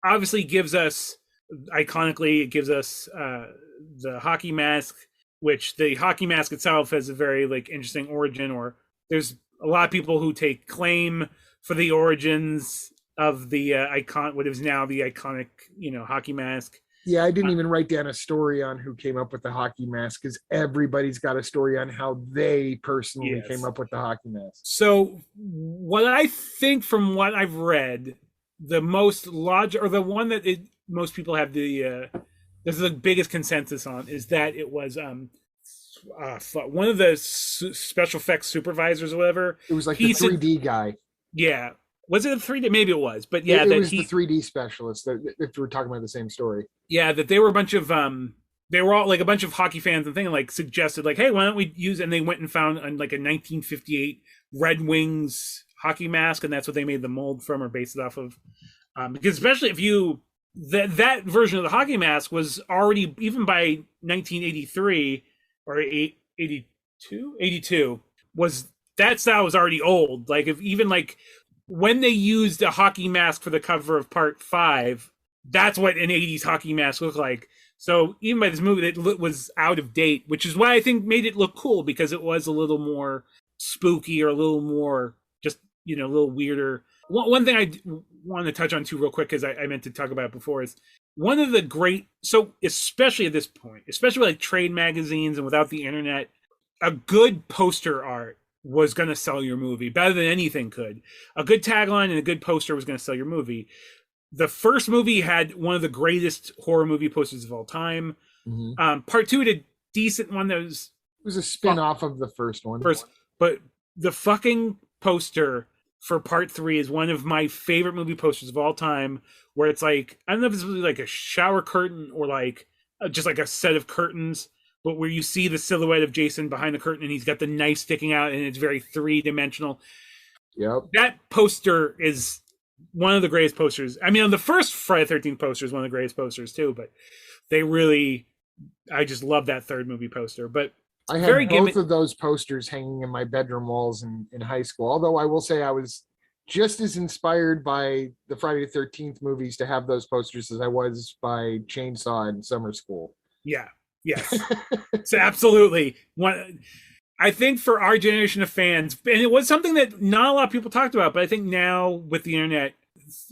obviously gives us the hockey mask, which the hockey mask itself has a very interesting origin, or there's a lot of people who take claim for the origins of the what is now the iconic hockey mask. Yeah, I didn't even write down a story on who came up with the hockey mask, because everybody's got a story on how they personally came up with the hockey mask. So what I think, from what I've read, the most logical, or the one that most people have this is the biggest consensus on, is that it was one of the special effects supervisors or whatever. It was like the 3D guy. Yeah. Was it a 3D? Maybe it was, but yeah, it was the 3D specialist. If we're talking about the same story, yeah, that they were a bunch of they were all a bunch of hockey fans and thing, suggested hey, why don't we use? And they went and found a 1958 Red Wings hockey mask, and that's what they made the mold from or based it off of. Because especially if that version of the hockey mask was already, even by 1983, or 82, 82 was that style was already old. Like if even like when they used a hockey mask for the cover of part 5, that's what an 80s hockey mask looked like. So even by this movie, it was out of date, which is why I think made it look cool, because it was a little more spooky or a little more just, a little weirder. One thing I want to touch on too real quick, because I meant to talk about it before, is one of the great, so especially at this point, especially like trade magazines and without the internet, a good poster art was going to sell your movie better than anything could. A good tagline and a good poster was going to sell your movie. The first movie had one of the greatest horror movie posters of all time. Mm-hmm. Part 2 had a decent one that was... It was a spin-off of the first one. But the fucking poster for part 3 is one of my favorite movie posters of all time, where it's like, I don't know if it's really like a shower curtain or like just like a set of curtains, but where you see the silhouette of Jason behind the curtain and he's got the knife sticking out and it's very 3-dimensional. Yep. That poster is one of the greatest posters. I mean, on the first Friday the 13th poster is one of the greatest posters too, but I just love that third movie poster. But I had both of those posters hanging in my bedroom walls in high school. Although I will say I was just as inspired by the Friday the 13th movies to have those posters as I was by Chainsaw in summer school. Yeah. Yes. So absolutely. I think for our generation of fans, and it was something that not a lot of people talked about, but I think now with the internet,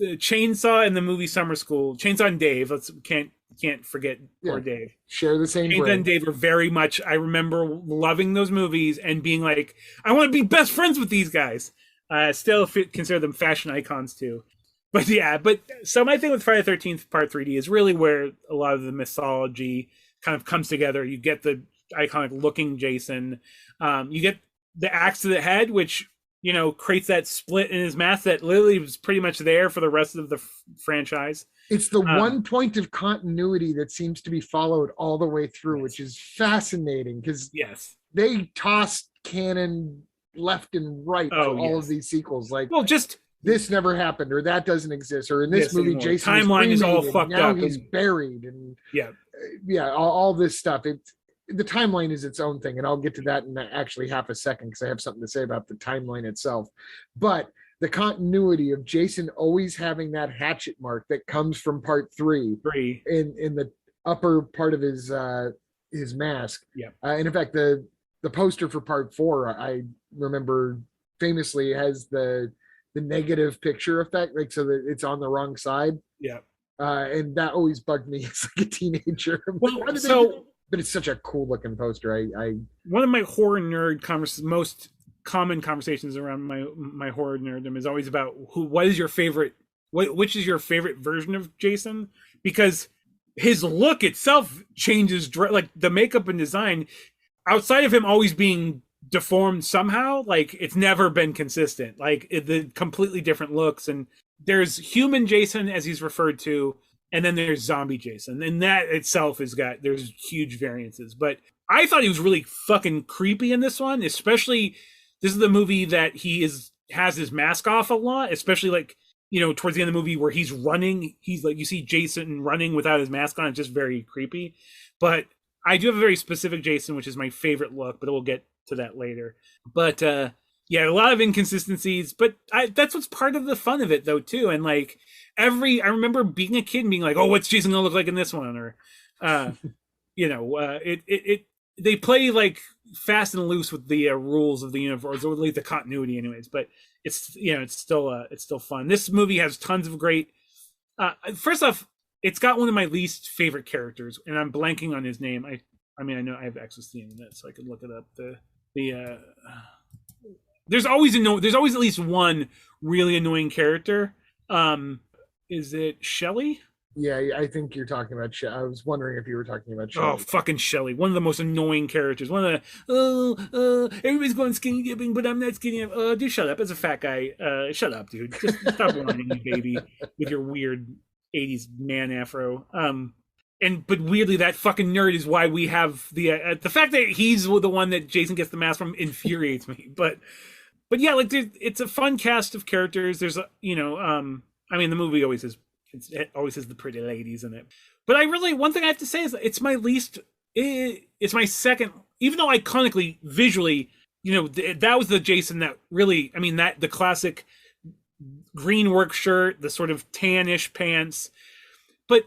Chainsaw and the movie Summer School, Chainsaw and Dave, can't forget poor Dave. Share the same Chainsaw and Dave are very much, I remember loving those movies and being like, I want to be best friends with these guys. Still consider them fashion icons too. But so my thing with Friday the 13th Part 3D is really where a lot of the mythology kind of comes together. You get the iconic looking Jason. You get the axe to the head, which, creates that split in his mask that literally was pretty much there for the rest of the franchise. It's the one point of continuity that seems to be followed all the way through, which is fascinating because they tossed canon left and right for all of these sequels. Like, this never happened, or that doesn't exist, or in this movie, Jason timeline is all fucked now up. He's buried, and all this stuff. The timeline is its own thing, and I'll get to that in actually half a second because I have something to say about the timeline itself. But the continuity of Jason always having that hatchet mark that comes from part 3 in the upper part of his mask. And in fact, the poster for part 4, I remember famously has the negative picture effect, like so that it's on the wrong side. And that always bugged me as like a teenager. But it's such a cool looking poster. I one of my horror nerd most common conversations around my horror nerddom is always about what is your favorite, which is your favorite version of Jason, because his look itself changes, like the makeup and design outside of him always being deformed somehow, like it's never been consistent, like the completely different looks. And there's human Jason, as he's referred to, and then there's zombie Jason, and that itself there's huge variances. But I thought he was really fucking creepy in this one, especially this is the movie that has his mask off a lot, especially like, towards the end of the movie where he's running, he's like, you see Jason running without his mask on. It's just very creepy. But I do have a very specific Jason, which is my favorite look, but we'll get to that later. But a lot of inconsistencies, but that's what's part of the fun of it though too. And like I remember being a kid and being like, oh, what's Jason gonna look like in this one? Or they play like fast and loose with the rules of the universe, or at least the continuity anyways. But it's still fun. This movie has tons of great first off, it's got one of my least favorite characters, and I'm blanking on his name. I mean I know I have access to the internet, so I could look it up. There's always at least one really annoying character. Is it Shelley? Yeah, I think you're talking about I was wondering if you were talking about Shelley. Oh, fucking Shelley. One of the most annoying characters. One of the, everybody's going skinny dipping, but I'm not skinny. Dude, shut up. As a fat guy, shut up, dude. Just stop whining, you baby, with your weird 80s man afro. But weirdly, that fucking nerd is why we have the fact that he's the one that Jason gets the mask from infuriates me. But yeah, like it's a fun cast of characters. There's I mean, the movie always has the pretty ladies in it. But one thing I have to say is it's my second even though iconically, visually, that was the Jason that really, I mean, that the classic green work shirt, the sort of tannish pants. But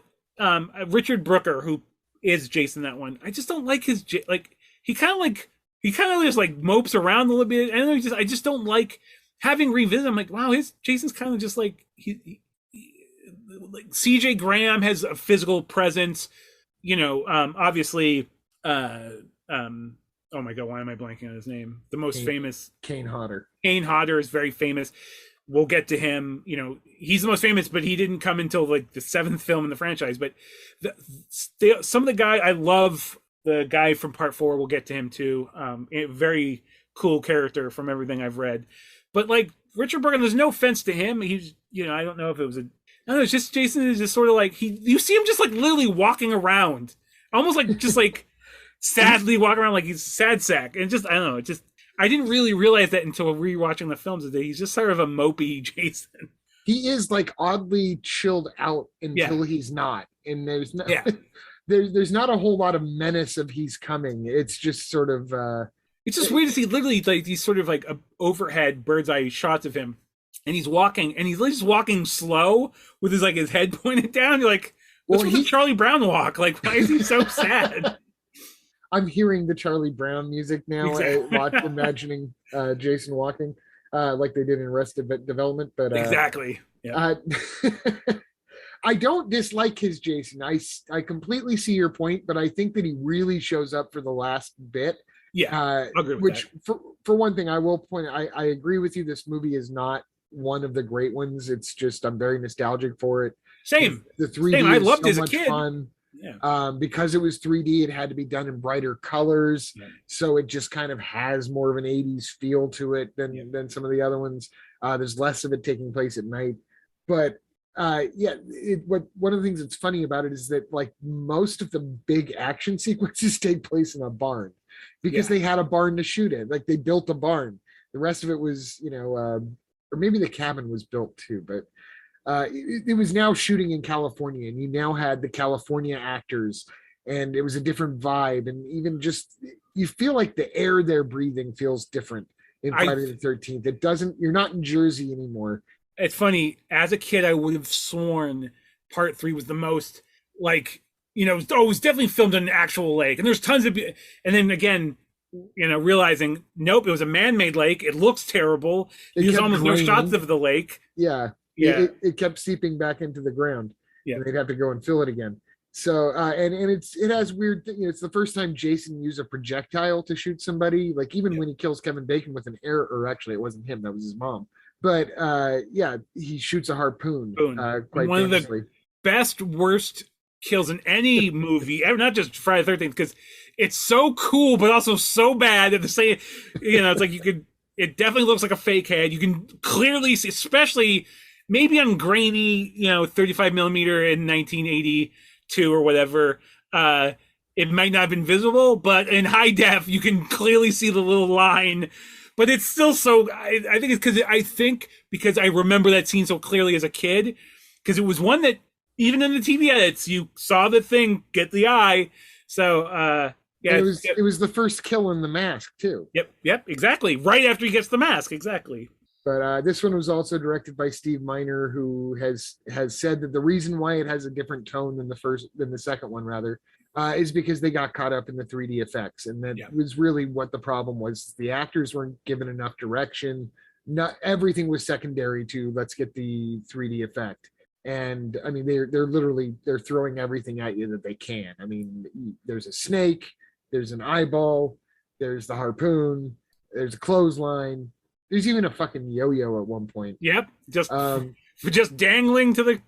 Richard Brooker, who is Jason that one, I just don't like his, he kind of just like mopes around a little bit. And I just don't like having revisited. I'm like, wow, his Jason's kind of just like, like CJ Graham has a physical presence, obviously, oh my god, why am I blanking on his name? The most famous Kane Hodder. Kane Hodder is very famous. We'll get to him. He's the most famous, but he didn't come until like the 7th film in the franchise. But some of the guy I love, the guy from Part 4. We'll get to him too. A very cool character from everything I've read. But like Richard Burton, there's no offense to him. He's I don't know if it was it's just Jason is just sort of like you see him just like literally walking around, almost like just like sadly walking around like he's sad sack, and just I don't know, I didn't really realize that until rewatching the films that he's just sort of a mopey Jason. He is like oddly chilled out until he's not, and there's no, there's not a whole lot of menace of he's coming. It's just sort of it's just weird to see literally like these sort of like overhead bird's eye shots of him, and he's walking, and he's just walking slow with his head pointed down. You're like, what's with the Charlie Brown walk? Like, why is he so sad? I'm hearing the Charlie Brown music now. Exactly. Imagining Jason walking like they did in Arrested Development. But exactly. Yeah. I don't dislike his Jason. I completely see your point, but I think that he really shows up for the last bit. Yeah, I agree with that. For one thing, I will point. I agree with you. This movie is not one of the great ones. It's just I'm very nostalgic for it. Same. The 3D. Same. I loved so it as a much kid. Fun. Yeah. Because it was 3D, it had to be done in brighter colors, so it just kind of has more of an 80s feel to it than some of the other ones. There's less of it taking place at night, but one of the things that's funny about it is that like most of the big action sequences take place in a barn because they had a barn to shoot in. Like they built a barn. The rest of it was, or maybe the cabin was built too, but it was now shooting in California, and you now had the California actors, and it was a different vibe, and even just you feel like the air they're breathing feels different in Friday the 13th. It doesn't. You're not in Jersey anymore. It's funny. As a kid, I would have sworn Part 3 was the most like it was definitely filmed in an actual lake, and there's tons of. And then again, realizing nope, it was a man-made lake. It looks terrible. There's almost no shots of the lake. Yeah. It kept seeping back into the ground. Yeah, and they'd have to go and fill it again. So and it has weird. It's the first time Jason used a projectile to shoot somebody. Like even when he kills Kevin Bacon with an arrow, or actually it wasn't him, that was his mom. But he shoots a harpoon. Quite one famously. Of the best worst kills in any movie, not just Friday the 13th, because it's so cool but also so bad at the same. It's like you could. It definitely looks like a fake head. You can clearly see, especially. Maybe on grainy, 35 millimeter in 1982 or whatever, it might not have been visible, but in high def, you can clearly see the little line. But it's still so. I think it's because I remember that scene so clearly as a kid, because it was one that even in the TV edits, you saw the thing get the eye. So it was the first kill in The Mask too. Yep, exactly. Right after he gets the mask, exactly. But this one was also directed by Steve Miner, who has said that the reason why it has a different tone than the second one, rather, is because they got caught up in the 3D effects, and that was really what the problem was. The actors weren't given enough direction. Not everything was secondary to let's get the 3D effect. And I mean, they're throwing everything at you that they can. I mean, there's a snake, there's an eyeball, there's the harpoon, there's a clothesline. There's even a fucking yo-yo at one point. Yep, just dangling to the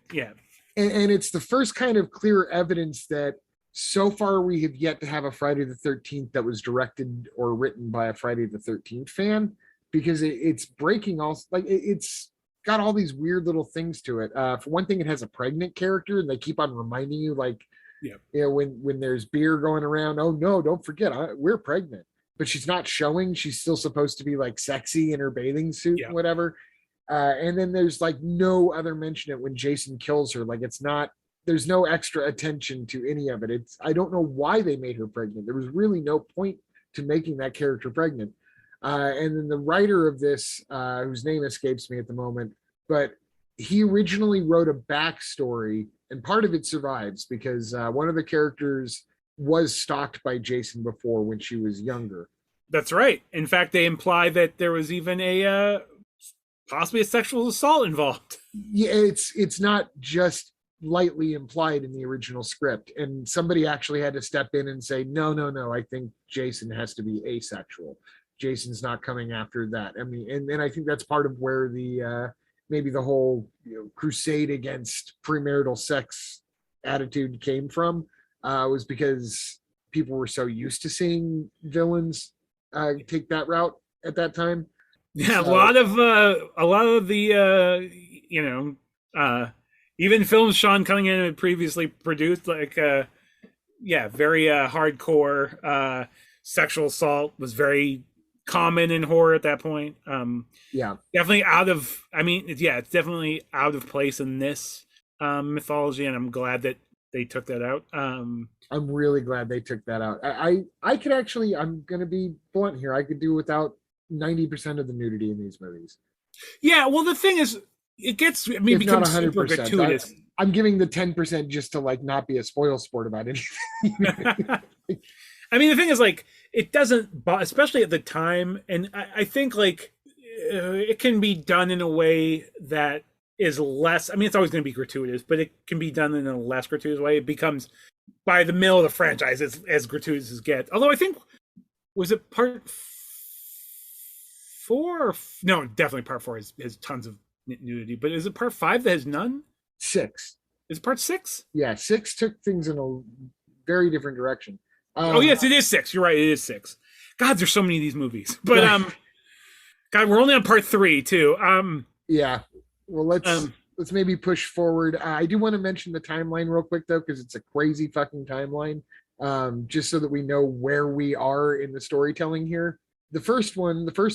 And it's the first kind of clear evidence that so far we have yet to have a Friday the 13th that was directed or written by a Friday the 13th fan, because it's breaking all it's got all these weird little things to it. For one thing, it has a pregnant character, and they keep on reminding you when there's beer going around. Oh no, don't forget, we're pregnant. But she's not showing. She's still supposed to be like sexy in her bathing suit and whatever. And then there's like no other mention of when Jason kills her. Like there's no extra attention to any of it. I don't know why they made her pregnant. There was really no point to making that character pregnant. And then the writer of this, whose name escapes me at the moment, but he originally wrote a backstory, and part of it survives because one of the characters was stalked by Jason before when she was younger. That's right. In fact, they imply that there was even a possibly a sexual assault involved. Yeah, it's not just lightly implied in the original script, and somebody actually had to step in and say, no, I think Jason has to be asexual. Jason's not coming after that. I mean, and I think that's part of where the maybe the whole crusade against premarital sex attitude came from, was because people were so used to seeing villains take that route at that time. Yeah, so, a lot of the even films Sean Cunningham had previously produced, like very hardcore sexual assault was very common in horror at that point. Definitely it's definitely out of place in this mythology, and I'm glad that they took that out. I'm really glad they took that out. I could actually, I'm gonna be blunt here, I could do without 90% of the nudity in these movies. Yeah, well, the thing is, it gets, I mean, becomes super gratuitous. I'm giving the 10% just to like not be a spoil sport about anything. I mean, the thing is, like, it doesn't, especially at the time, and I think like it can be done in a way that is less. I mean, it's always going to be gratuitous, but it can be done in a less gratuitous way. It becomes, by the middle of the franchise, as gratuitous as it gets. Although I think, was it part 4? No, definitely part 4 has tons of nudity. But is it part 5 that has none? 6. Is it part 6? Yeah, 6 took things in a very different direction. Oh yes, it is 6. You're right, it is 6. God, there's so many of these movies. But God, we're only on part 3 too. Yeah. Well, let's maybe push forward. I do want to mention the timeline real quick though, because it's a crazy fucking timeline. Just so that we know where we are in the storytelling here. The first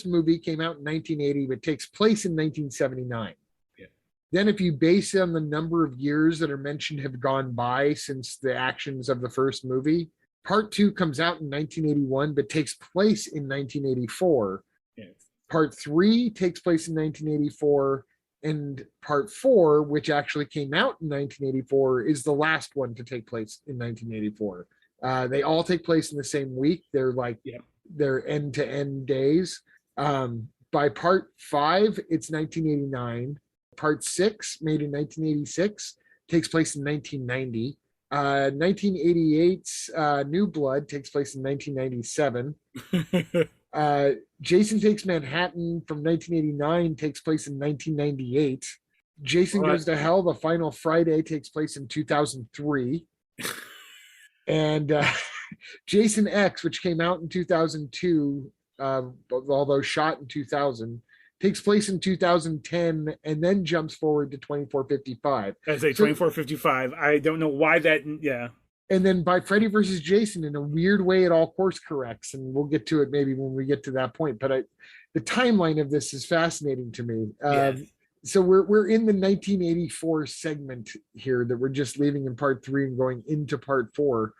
movie came out in 1980, but takes place in 1979. Yeah. Then if you base it on the number of years that are mentioned have gone by since the actions of the first movie, part 2 comes out in 1981, but takes place in 1984. Yes. Part 3 takes place in 1984, and part 4, which actually came out in 1984, is the last one to take place in 1984. They all take place in the same week. They're like, they're end-to-end days. By part 5, it's 1989. Part 6, made in 1986, takes place in 1990. 1988's New Blood takes place in 1997. Jason Takes Manhattan from 1989 takes place in 1998. Jason Goes to Hell, The Final Friday, takes place in 2003. And Jason X, which came out in 2002, although shot in 2000, takes place in 2010 and then jumps forward to 2455. I say 2455. I don't know why that. Yeah. And then by Freddy versus Jason, in a weird way, it all course corrects, and we'll get to it maybe when we get to that point. But the timeline of this is fascinating to me. So we're in the 1984 segment here that we're just leaving in part 3 and going into part 4,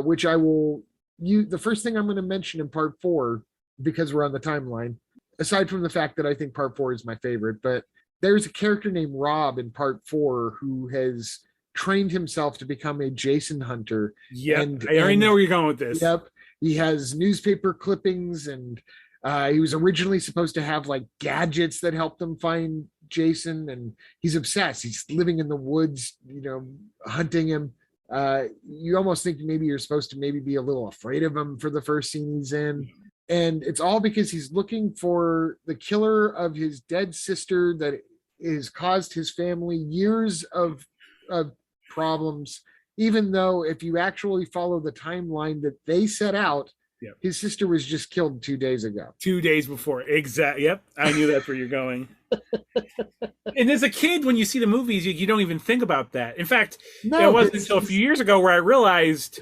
which I will. The first thing I'm going to mention in part 4, because we're on the timeline, aside from the fact that I think part 4 is my favorite, but there's a character named Rob in part 4 who has trained himself to become a Jason hunter. Yeah, I already know where you're going with this. Yep. He has newspaper clippings, and he was originally supposed to have like gadgets that helped him find Jason, and he's obsessed. He's living in the woods, hunting him. You almost think maybe you're supposed to maybe be a little afraid of him for the first scene he's in. And it's all because he's looking for the killer of his dead sister that has caused his family years of problems, even though if you actually follow the timeline that they set out, his sister was just killed 2 days ago. 2 days before. Exactly. Yep. I knew that's where you're going. And as a kid, when you see the movies, you don't even think about that. In fact, it wasn't until a few years ago where I realized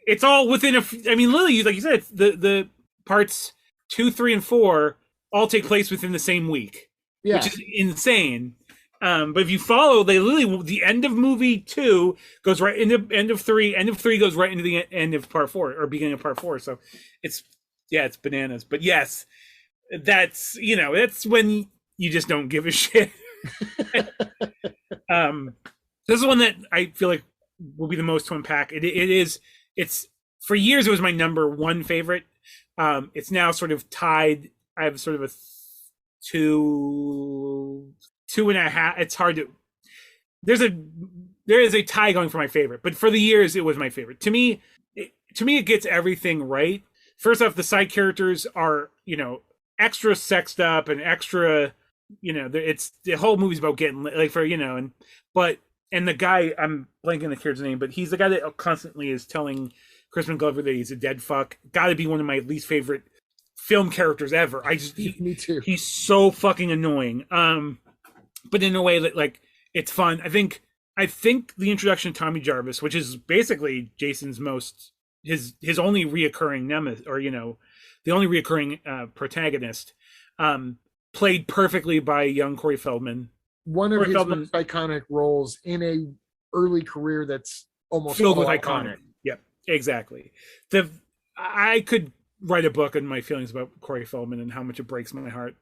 it's all within literally, like you said, the parts 2, 3, and 4 all take place within the same week, which is insane. But if you follow, they literally the end of movie 2 goes right into end of 3. End of 3 goes right into the end of part 4 or beginning of part 4. So it's it's bananas. But yes, that's that's when you just don't give a shit. This is one that I feel like will be the most to unpack. It's for years it was my number 1 favorite. It's now sort of tied. I have sort of a 2.5. It's hard to. There is a tie going for my favorite, but for the years it was my favorite. To me, it gets everything right. First off, the side characters are extra sexed up and extra. It's the whole movie's about getting like for and the guy, I'm blanking the character's name, but he's the guy that constantly is telling Crispin Glover that he's a dead fuck. Got to be one of my least favorite film characters ever. Me too. He's so fucking annoying. But in a way that like it's fun. I think the introduction of Tommy Jarvis, which is basically Jason's his only reoccurring nemesis, or the only reoccurring protagonist, played perfectly by young Corey Feldman. One of his most iconic roles in a early career that's almost filled with iconic. Yep, exactly. I could write a book on my feelings about Corey Feldman and how much it breaks my heart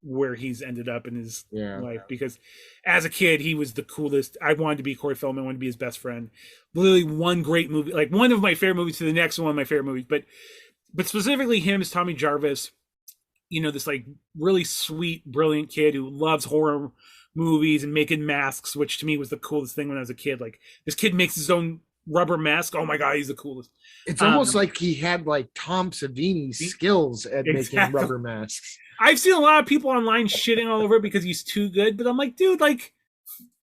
where he's ended up in his life, because as a kid he was the coolest. I wanted to be Corey Feldman. I wanted to be his best friend. Literally one great movie, like one of my favorite movies to the next one of my favorite movies, but specifically him as Tommy Jarvis, this like really sweet, brilliant kid who loves horror movies and making masks, which to me was the coolest thing when I was a kid. Like, this kid makes his own rubber mask. Oh my god, he's the coolest. It's almost like he had like Tom Savini's skills at making rubber masks. I've seen a lot of people online shitting all over it because he's too good, but I'm like, dude, like,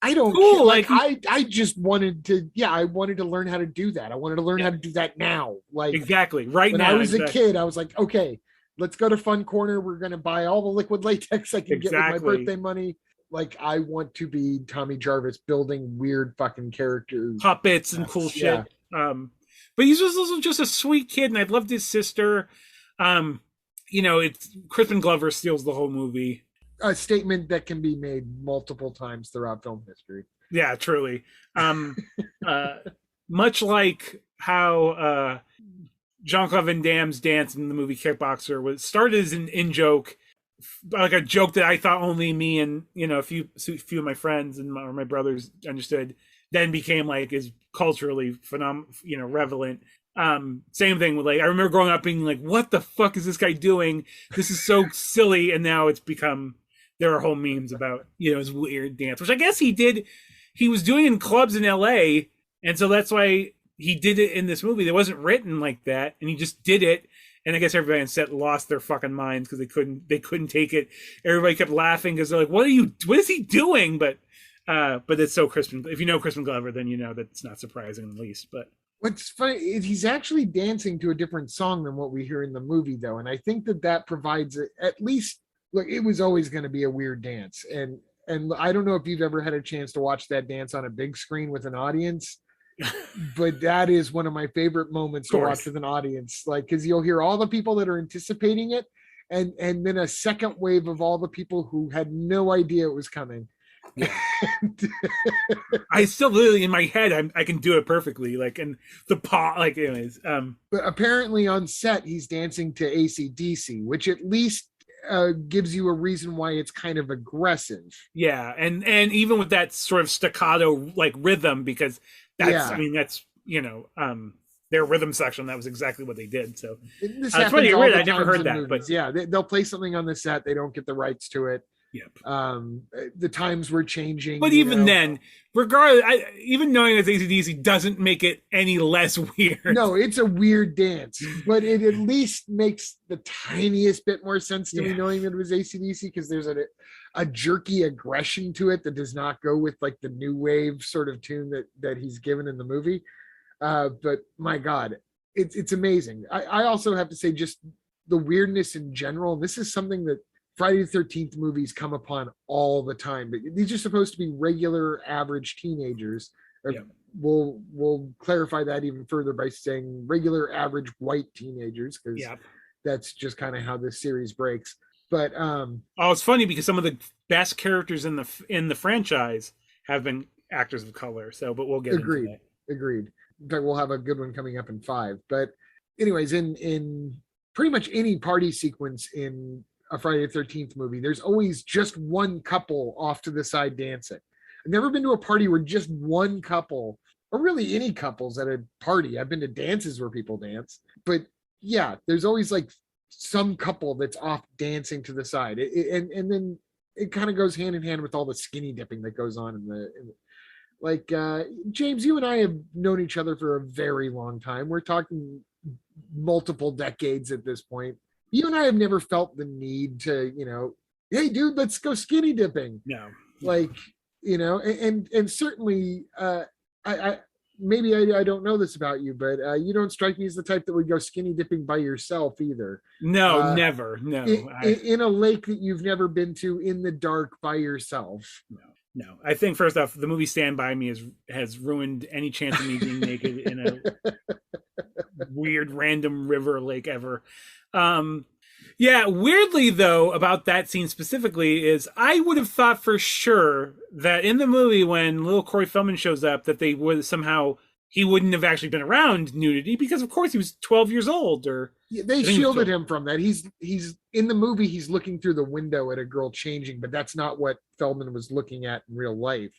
I don't cool. Like I just wanted to I wanted to learn how to do that. I wanted to learn how to do that now. Like, exactly right when now. I was a kid, I was like, okay, let's go to Fun Corner. We're gonna buy all the liquid latex I can get with my birthday money. Like, I want to be Tommy Jarvis building weird fucking characters, puppets and cool shit. But he's also just a sweet kid, and I loved his sister. It's Crispin Glover steals the whole movie. A statement that can be made multiple times throughout film history. Yeah, truly. Much like how Jean-Claude Van Damme's dance in the movie Kickboxer was started as an in-joke, like a joke that I thought only me and a few of my friends and my brothers understood, then became like is culturally relevant. Same thing with like, I remember growing up being like, what the fuck is this guy doing? This is so silly. And now it's become, there are whole memes about his weird dance, which I guess he was doing in clubs in LA, and so that's why he did it in this movie. That wasn't written like that, and he just did it. And I guess everybody on set lost their fucking minds because they couldn't take it. Everybody kept laughing because they're like, what is he doing? But it's so Crispin. If you know Crispin Glover, then you know that it's not surprising in the least. But what's funny is he's actually dancing to a different song than what we hear in the movie, though. And I think that provides at least, look, it was always going to be a weird dance. And I don't know if you've ever had a chance to watch that dance on a big screen with an audience, but that is one of my favorite moments to watch with an audience. Like, because you'll hear all the people that are anticipating it, and then a second wave of all the people who had no idea it was coming. Yeah. I still literally in my head I can do it perfectly, like, and the paw, like, anyways. But apparently on set he's dancing to AC/DC, which at least gives you a reason why it's kind of aggressive. Yeah, and even with that sort of staccato like rhythm, because that's I mean that's their rhythm section, that was exactly what they did. So that's pretty weird. I never heard that, movies. But yeah, they'll play something on the set, they don't get the rights to it. Yep. The times were changing, but even then, regardless, even knowing it's AC/DC doesn't make it any less weird. No, it's a weird dance, but it at least makes the tiniest bit more sense to me knowing that it was AC/DC, because there's a jerky aggression to it that does not go with like the new wave sort of tune that he's given in the movie. But my God, it's amazing. I also have to say, just the weirdness in general, and this is something that Friday the 13th movies come upon all the time, but these are supposed to be regular average teenagers. Yep. We'll clarify that even further by saying regular average white teenagers, because that's just kind of how this series breaks. But Oh, it's funny because some of the best characters in the franchise have been actors of color. So, but we'll get into agreed, that. agreed. In fact, we'll have a good one coming up in 5. But anyways, in pretty much any party sequence in a Friday the 13th movie, there's always just one couple off to the side dancing. I've never been to a party where just one couple, or really any couples at a party. I've been to dances where people dance, but yeah, there's always like some couple that's off dancing to the side. And then it kind of goes hand in hand with all the skinny dipping that goes on like James, you and I have known each other for a very long time. We're talking multiple decades at this point. You and I have never felt the need to, hey dude, let's go skinny dipping. No. Like, and certainly I maybe I don't know this about you, but you don't strike me as the type that would go skinny dipping by yourself either. No, never. No. In a lake that you've never been to in the dark by yourself. No. I think first off, the movie Stand By Me has ruined any chance of me being naked in a weird random river or lake ever. Yeah, weirdly though, about that scene specifically is I would have thought for sure that in the movie when little Corey Feldman shows up that they would somehow he wouldn't have actually been around nudity because of course he was 12 years old or they shielded him from that. He's in the movie, he's looking through the window at a girl changing, but that's not what Feldman was looking at in real life.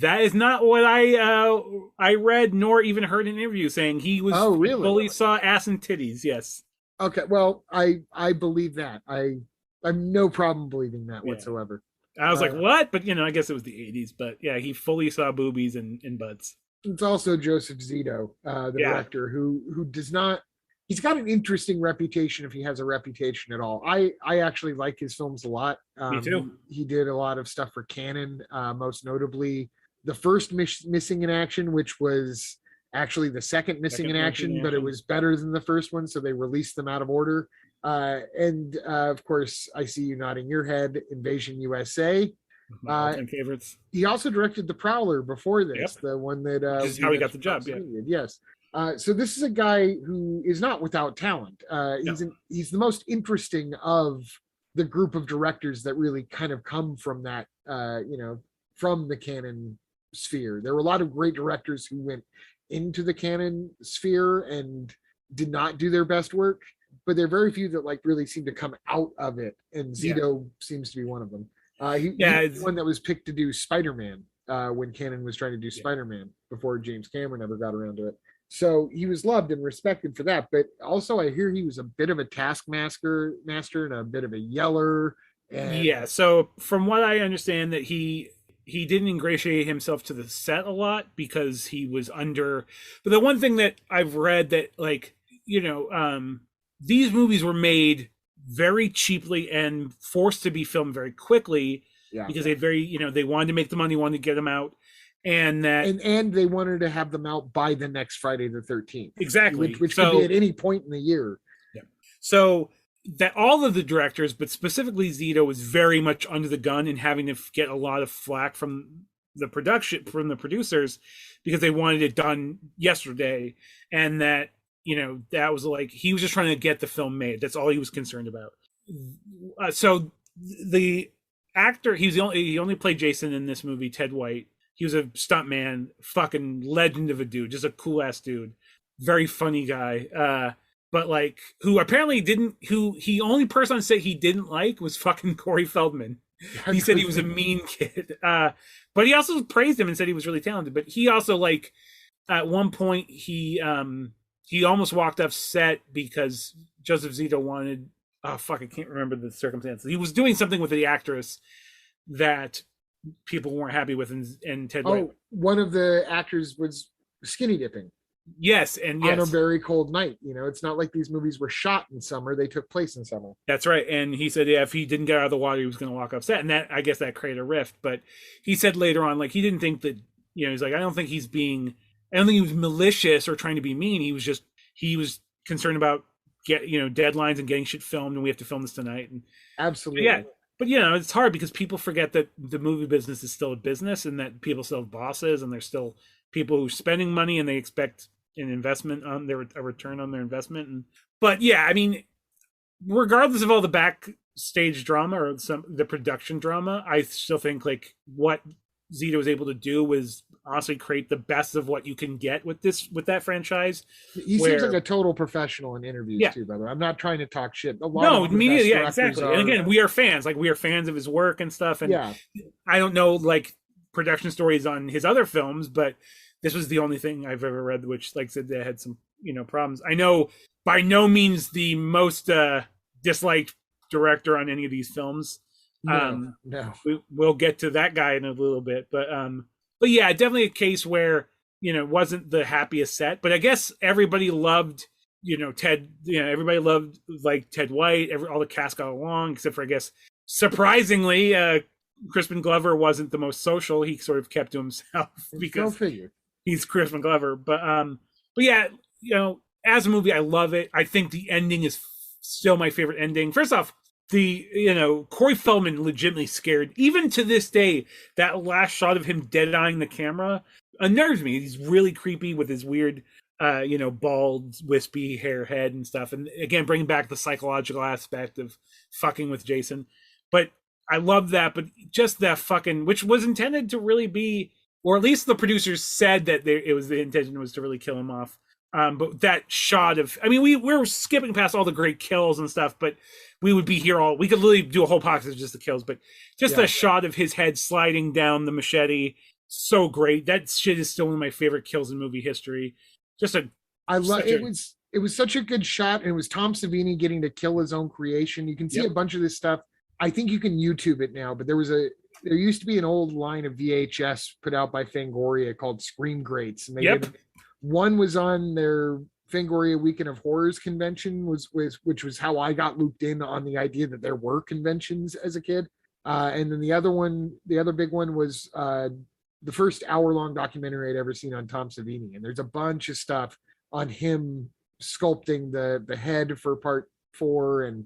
That is not what I read nor even heard in an interview saying he was fully saw ass and titties. Yes. Okay, well, I believe that. I've no problem believing that whatsoever. I was like, what? But I guess it was the 80s. But yeah, he fully saw boobies and butts. It's also Joseph Zito, the director, who does not. He's got an interesting reputation if he has a reputation at all. I actually like his films a lot. Me too. He did a lot of stuff for Canon, most notably the first Missing in Action, which was actually the second Missing in Action, but it was better than the first one, so they released them out of order. And of course, I see you nodding your head, Invasion USA. My favorites. He also directed The Prowler before this, the one that is how he got the job. Yeah. Yes. So this is a guy who is not without talent. He's the most interesting of the group of directors that really kind of come from that, from the Canon sphere. There were a lot of great directors who went into the Canon sphere and did not do their best work, but there are very few that like really seem to come out of it. And Zito seems to be one of them. He's one that was picked to do Spider-Man when Canon was trying to do Spider-Man before James Cameron ever got around to it. So he was loved and respected for that. But also I hear he was a bit of a taskmaster and a bit of a yeller. And so from what I understand that he didn't ingratiate himself to the set a lot because he was under. But the one thing that I've read that these movies were made very cheaply and forced to be filmed very quickly because they they wanted to make the money, wanted to get them out. And that and they wanted to have them out by the next Friday the 13th. Exactly. Which could be at any point in the year. Yeah. So that all of the directors, but specifically Zito, was very much under the gun and having to get a lot of flack from the producers because they wanted it done yesterday. And that, that was like, he was just trying to get the film made. That's all he was concerned about. So the actor, he only played Jason in this movie, Ted White. He was a stuntman, fucking legend of a dude, just a cool ass dude, very funny guy. But like, who he only person on set he didn't like was fucking Corey Feldman. He said he was a mean kid. But he also praised him and said he was really talented. But he also like, at one point he almost walked off set because Joseph Zito wanted, I can't remember the circumstances. He was doing something with the actress that people weren't happy with, and Ted White. One of the actors was skinny dipping. Yes, on a very cold night. It's not like these movies were shot in summer; they took place in summer. That's right. And he said, if he didn't get out of the water, he was going to walk off set, and that I guess that created a rift. But he said later on, like he didn't think that he's like, I don't think he was malicious or trying to be mean. He was concerned about deadlines and getting shit filmed, and we have to film this tonight. And absolutely, But it's hard because people forget that the movie business is still a business and that people still have bosses and there's still people who are spending money and they expect an investment on a return on their investment. But yeah, I mean, regardless of all the stage drama or the production drama, I still think like what Zito was able to do was honestly create the best of what you can get with that franchise. He seems like a total professional in interviews too, by the way. I'm not trying to talk shit. A lot of me neither. yeah, Exactly. And again, we are fans. Like we are fans of his work and stuff. And I don't know like production stories on his other films, but this was the only thing I've ever read which, like I said, they had some problems. I know by no means the most disliked director on any of these films. No. We'll get to that guy in a little bit, but yeah, definitely a case where it wasn't the happiest set, but I guess everybody loved Ted. Everybody loved like Ted White. All the cast got along, except for I guess surprisingly, Crispin Glover wasn't the most social. He sort of kept to himself because he's Crispin Glover. But yeah, as a movie, I love it. I think the ending is still my favorite ending. First off, Corey Feldman legitimately scared, even to this day. That last shot of him dead-eyeing the camera unnerves me. He's really creepy with his weird bald wispy hair head and stuff, and again bringing back the psychological aspect of fucking with Jason. But I love that. But just that fucking, which was intended to really be, or at least the producers said that the intention was to really kill him off. But that shot of, I mean, we're skipping past all the great kills and stuff, but we would be here we could literally do a whole podcast of just the kills, but just the shot of his head sliding down the machete, so great. That shit is still one of my favorite kills in movie history. It was such a good shot, and it was Tom Savini getting to kill his own creation. You can see a bunch of this stuff. I think you can YouTube it now, but there used to be an old line of VHS put out by Fangoria called Scream Greats, and they did. One was on their Fangoria Weekend of Horrors convention, which was how I got looped in on the idea that there were conventions as a kid. And then the other big one was the first hour-long documentary I'd ever seen on Tom Savini. And there's a bunch of stuff on him sculpting the head for part 4 and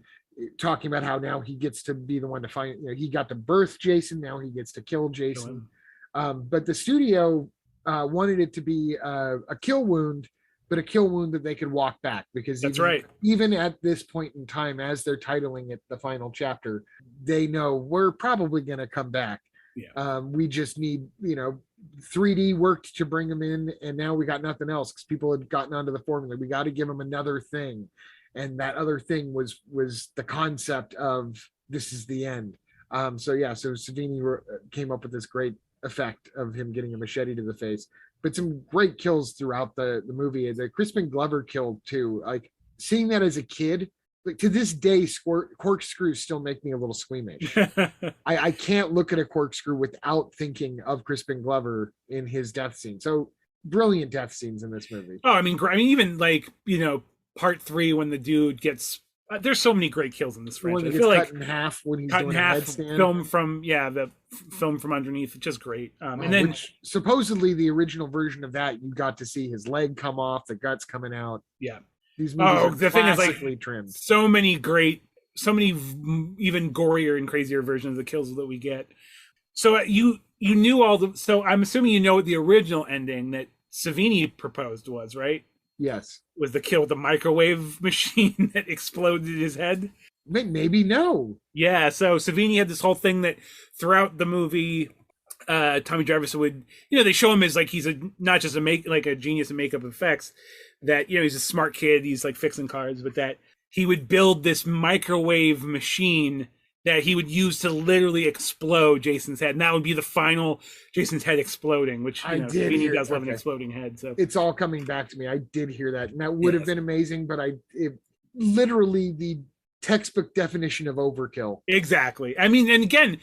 talking about how now he gets to be the one to find, he got to birth Jason, now he gets to kill Jason. But the studio wanted it to be a kill wound, but a kill wound that they could walk back, because even at this point in time, as they're titling it the final chapter, they know we're probably going to come back. We just need 3D worked to bring them in, and now we got nothing else because people had gotten onto the formula. We got to give them another thing, and that other thing was the concept of this is the end. So Savini came up with this great effect of him getting a machete to the face, but some great kills throughout the movie. The Crispin Glover kill too, like seeing that as a kid, like to this day, corkscrews still make me a little squeamish. I can't look at a corkscrew without thinking of Crispin Glover in his death scene. So brilliant death scenes in this movie. I mean even like part 3 when the dude gets there's so many great kills in this franchise. I feel like cut in half when he's cut doing in half, headstand. the film from underneath, just great. And then supposedly the original version of that, you got to see his leg come off, the guts coming out. These movies are classically trimmed. So many even gorier and crazier versions of the kills that we get. So you knew so I'm assuming what the original ending that Savini proposed was, right? Yes. Was the kill with the microwave machine that exploded his head? Maybe no. Yeah, so Savini had this whole thing that throughout the movie, Tommy Jarvis would, they show him as like he's not just a genius in makeup effects, that he's a smart kid, he's like fixing cars, but that he would build this microwave machine that he would use to literally explode Jason's head, and that would be the final Jason's head exploding, which Savini does love an exploding head. So it's all coming back to me. I did hear that, and that would have been amazing, but literally the textbook definition of overkill. Exactly. I mean, and again,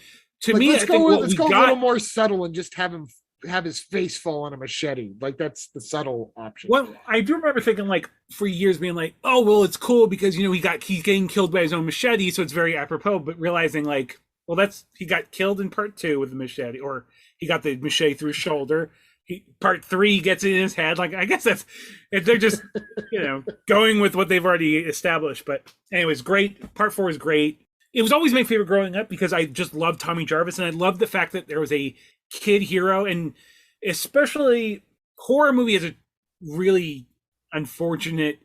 let's go a little more subtle and just have his face fall on a machete. Like that's the subtle option. Well, I do remember thinking like for years being like, oh well, it's cool because he's getting killed by his own machete, so it's very apropos. But realizing like, well, he got killed in part 2 with the machete, or he got the machete through his shoulder. Part 3 gets it in his head. Like I guess they're just going with what they've already established. But anyways, great. Part 4 is great. It was always my favorite growing up because I just loved Tommy Jarvis, and I loved the fact that there was a kid hero, and especially horror movie is a really unfortunate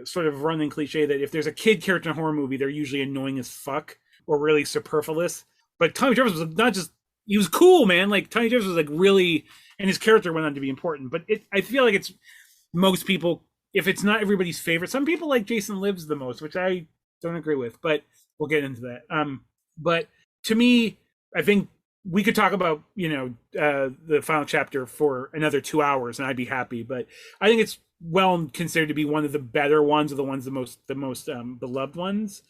sort of running cliche that if there's a kid character in a horror movie, they're usually annoying as fuck or really superfluous. But Tommy Jarvis was not just, he was cool, man. Like Tommy Jarvis was like really, and his character went on to be important. But I feel like it's most people, if it's not everybody's favorite, some people like Jason Lives the most, which I don't agree with, but we'll get into that. But to me, I think we could talk about, the final chapter for another 2 hours and I'd be happy, but I think it's well considered to be one of the better ones, or the most beloved ones,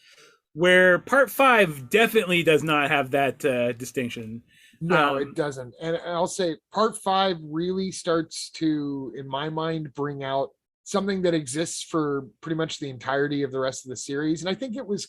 where part 5 definitely does not have that distinction. No, it doesn't. And I'll say part 5 really starts to, in my mind, bring out something that exists for pretty much the entirety of the rest of the series. And I think it was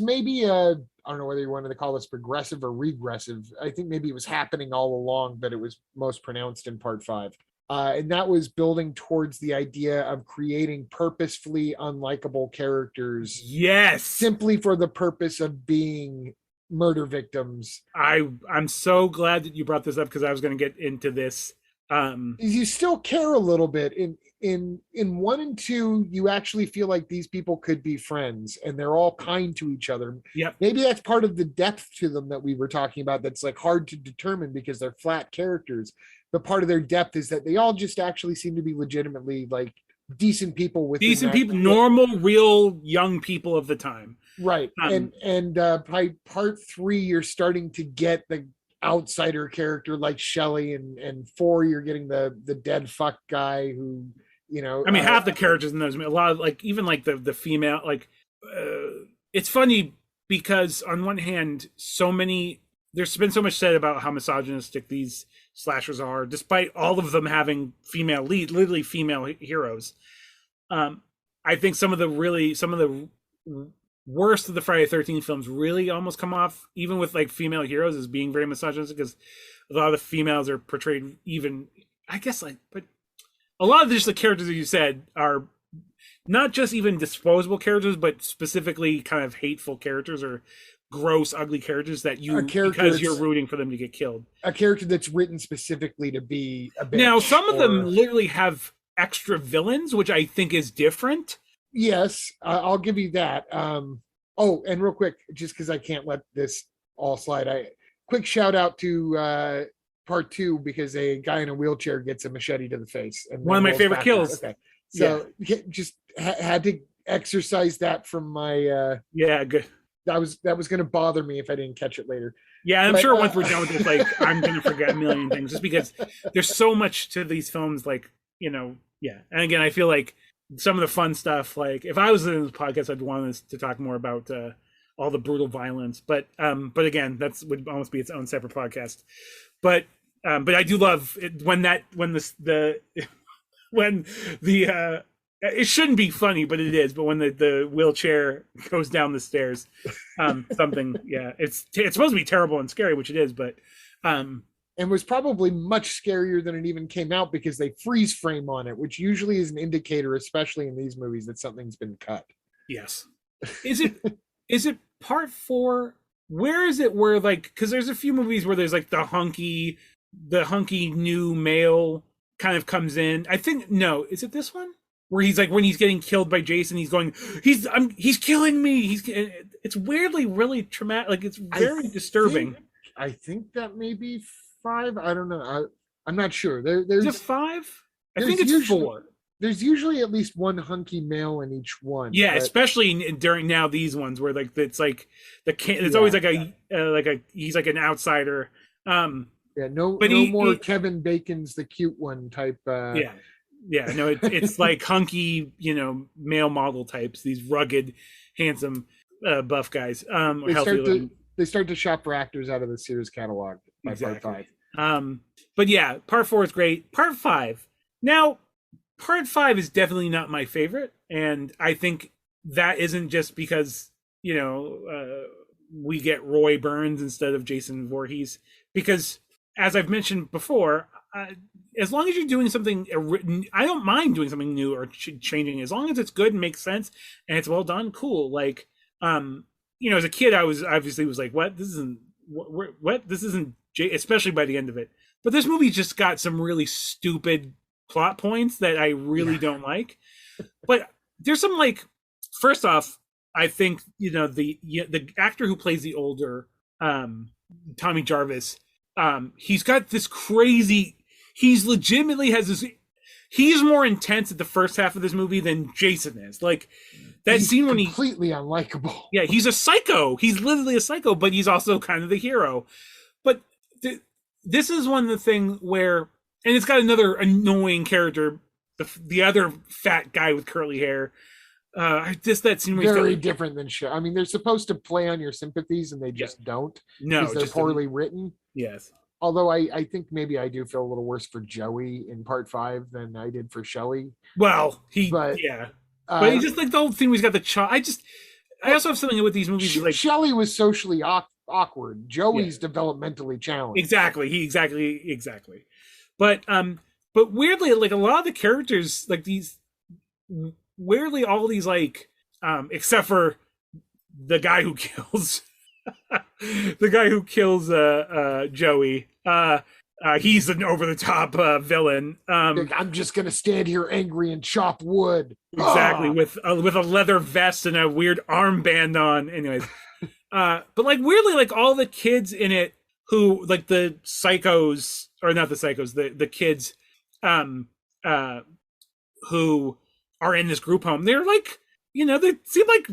maybe I don't know whether you wanted to call this progressive or regressive. I think maybe it was happening all along, but it was most pronounced in part 5. And that was building towards the idea of creating purposefully unlikable characters. Yes. Simply for the purpose of being murder victims. I'm so glad that you brought this up, because I was going to get into this. You still care a little bit. In 1 and 2, you actually feel like these people could be friends and they're all kind to each other. Yep. Maybe that's part of the depth to them that we were talking about, that's like hard to determine because they're flat characters. But part of their depth is that they all just actually seem to be legitimately like decent people with normal, real young people of the time. Right. And by part 3, you're starting to get the outsider character like Shelley, and 4, you're getting the dead fuck guy who, half the characters in those, a lot of like, even like the female, like it's funny because on one hand, there's been so much said about how misogynistic these slashers are, despite all of them having female lead, literally female heroes. I think some of the worst of the Friday the 13th films really almost come off, even with like female heroes, as being very misogynistic, because a lot of the females are portrayed, even, I guess, like, but a lot of just the characters that you said are not just even disposable characters, but specifically kind of hateful characters or gross, ugly characters that because you're rooting for them to get killed. A character that's written specifically to be a bitch. Now, some of them literally have extra villains, which I think is different. Yes, I'll give you that. And real quick, just because I can't let this all slide, quick shout out to part 2, because a guy in a wheelchair gets a machete to the face. And one of my favorite kills. Okay, so just had to exercise that from my. Good. That was going to bother me if I didn't catch it later. Yeah, I'm sure once we're done with this, like, I'm going to forget a million things, just because there's so much to these films, like, And again, I feel like some of the fun stuff, like if I was in this podcast, I'd want us to talk more about all the brutal violence. But again, that's would almost be its own separate podcast. But I do love it when the it shouldn't be funny, but it is. But when the wheelchair goes down the stairs, it's supposed to be terrible and scary, which it is, but and was probably much scarier than it even came out, because they freeze frame on it, which usually is an indicator, especially in these movies, that something's been cut. Yes. Is it part 4? Where is it where, like, because there's a few movies where there's like the hunky new male kind of comes in. I think, no, is it this one? Where he's like, when he's getting killed by Jason, he's going, he's killing me. It's weirdly really traumatic. Like, it's very disturbing. I think that may be 5. I don't know. I'm not sure. There's is it 5? I think it's 4. There's usually at least one hunky male in each one. Yeah, but especially during now these ones where like it's like it's always like a he's like an outsider. No more Kevin Bacon's the cute one type. No, it's like hunky, male model types. These rugged, handsome, buff guys. They start to shop for actors out of the Sears catalog by part 5. But yeah, part 4 is great. Part 5. Now, part 5 is definitely not my favorite, and I think that isn't just because we get Roy Burns instead of Jason Voorhees, because as I've mentioned before, as long as you're doing something, I don't mind doing something new or changing, as long as it's good and makes sense and it's well done. Cool. Like, as a kid, I was like, what? This isn't what? This isn't, especially by the end of it. But this movie just got some really stupid plot points that I really don't like. But there's some like, first off, I think the actor who plays the older Tommy Jarvis, he's got this crazy. He's legitimately has this. He's more intense at the first half of this movie than Jason is. Like that He's scene when completely unlikable. Yeah, he's a psycho. He's literally a psycho, but he's also kind of the hero. But this is one of the things where, and it's got another annoying character, the other fat guy with curly hair. Just that scene where very different than show. I mean, they're supposed to play on your sympathies, and they just don't. No, because they're just poorly written. Yes. Although I think maybe I do feel a little worse for Joey in part 5 than I did for Shelley. Well, but he just like the whole thing. He's got the I also have something with these movies. Like Shelley was socially awkward. Joey's developmentally challenged. Exactly. But weirdly, like a lot of the characters, like these, weirdly, all these like, except for the guy who kills. The guy who kills Joey, he's an over-the-top villain. I'm just gonna stand here angry and chop wood. Exactly, with a leather vest and a weird armband on. Anyways, but like weirdly, like all the kids in it who like the psychos, or not the psychos, the kids who are in this group home, they're like, they seem like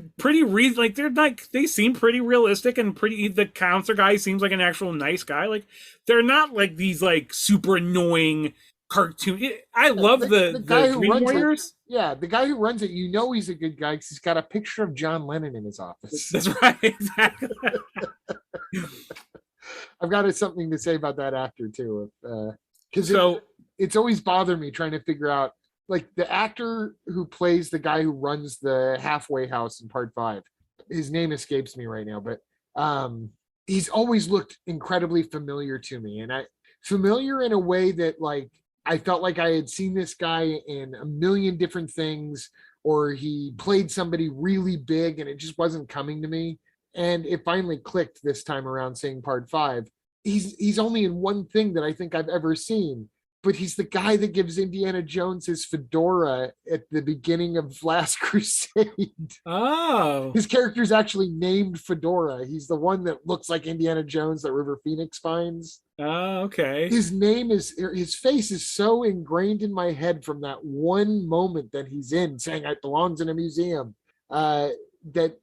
they seem pretty realistic and pretty. The counselor guy seems like an actual nice guy. Like they're not like these like super annoying cartoon. I love the guy who runs Warriors. The guy who runs it, he's a good guy because he's got a picture of John Lennon in his office. That's right, exactly. I've got something to say about that actor too, because it's always bothered me trying to figure out. Like the actor who plays the guy who runs the halfway house in part 5, his name escapes me right now, but he's always looked incredibly familiar to me, and familiar in a way that like I felt like I had seen this guy in a million different things, or he played somebody really big and it just wasn't coming to me. And it finally clicked this time around seeing part 5. He's only in one thing that I think I've ever seen. But he's the guy that gives Indiana Jones his fedora at the beginning of Last Crusade. Oh. His character's actually named Fedora. He's the one that looks like Indiana Jones that River Phoenix finds. Oh, okay. His face is so ingrained in my head from that one moment that he's in, saying it belongs in a museum. That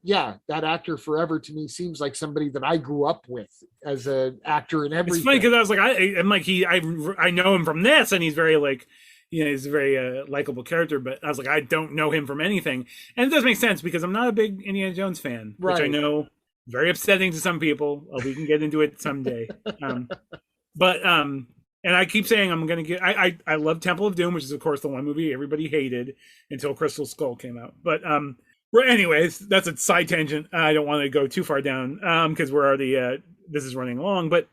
actor forever to me seems like somebody that I grew up with as an actor and everything. It's funny because I was like, I'm like I know him from this, and he's very like, he's a very likable character. But I was like, I don't know him from anything, and it does make sense because I'm not a big Indiana Jones fan, which I know very upsetting to some people. We can get into it someday. And I keep saying I'm gonna get. I love Temple of Doom, which is of course the one movie everybody hated until Crystal Skull came out, but anyways, that's a side tangent. I don't want to go too far down because we're already this is running long. But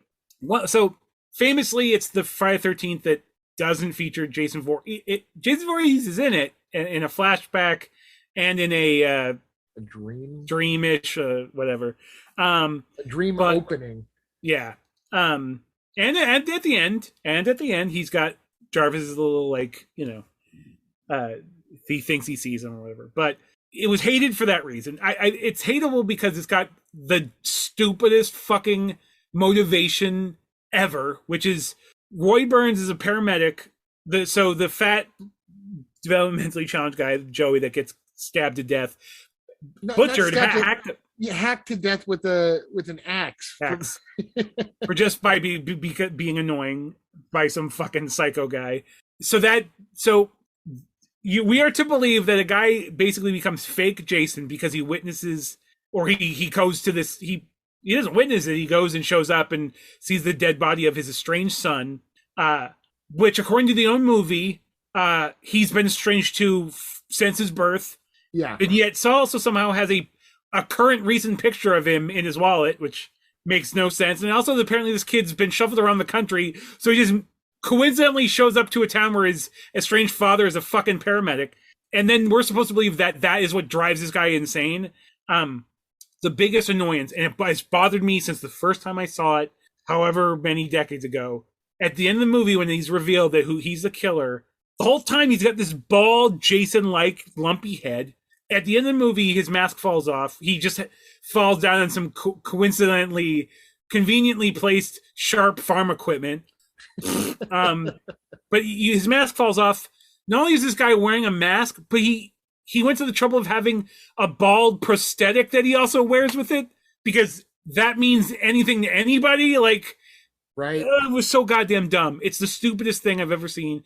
so famously, it's the Friday 13th that doesn't feature Jason Voorhees. Jason Voorhees is in it in a flashback and in a dreamish whatever. A dream opening. Yeah. And at the end, he's got Jarvis's little like he thinks he sees him or whatever, but. It was hated for that reason. It's hateable because it's got the stupidest fucking motivation ever, which is Roy Burns is a paramedic. The fat, developmentally challenged guy, Joey, that gets stabbed to death, butchered, hacked to death with an axe. For just by being annoying by some fucking psycho guy. We are to believe that a guy basically becomes fake Jason because he witnesses, or he goes to this. He doesn't witness it. He goes and shows up and sees the dead body of his estranged son, which, according to the own movie, he's been estranged to since his birth. Yeah, and yet also somehow has a current recent picture of him in his wallet, which makes no sense. And also, apparently, this kid's been shuffled around the country, so he just coincidentally shows up to a town where his estranged father is a fucking paramedic, and then we're supposed to believe that is what drives this guy insane. The biggest annoyance, and it's bothered me since the first time I saw it, however many decades ago, at the end of the movie when he's revealed that he's the killer, the whole time he's got this bald Jason-like lumpy head, at the end of the movie, his mask falls off. He just falls down on some conveniently placed sharp farm equipment. But his mask falls off. Not only is this guy wearing a mask, but he went to the trouble of having a bald prosthetic that he also wears with it, because that means anything to anybody. Like, right? It was so goddamn dumb. It's the stupidest thing I've ever seen.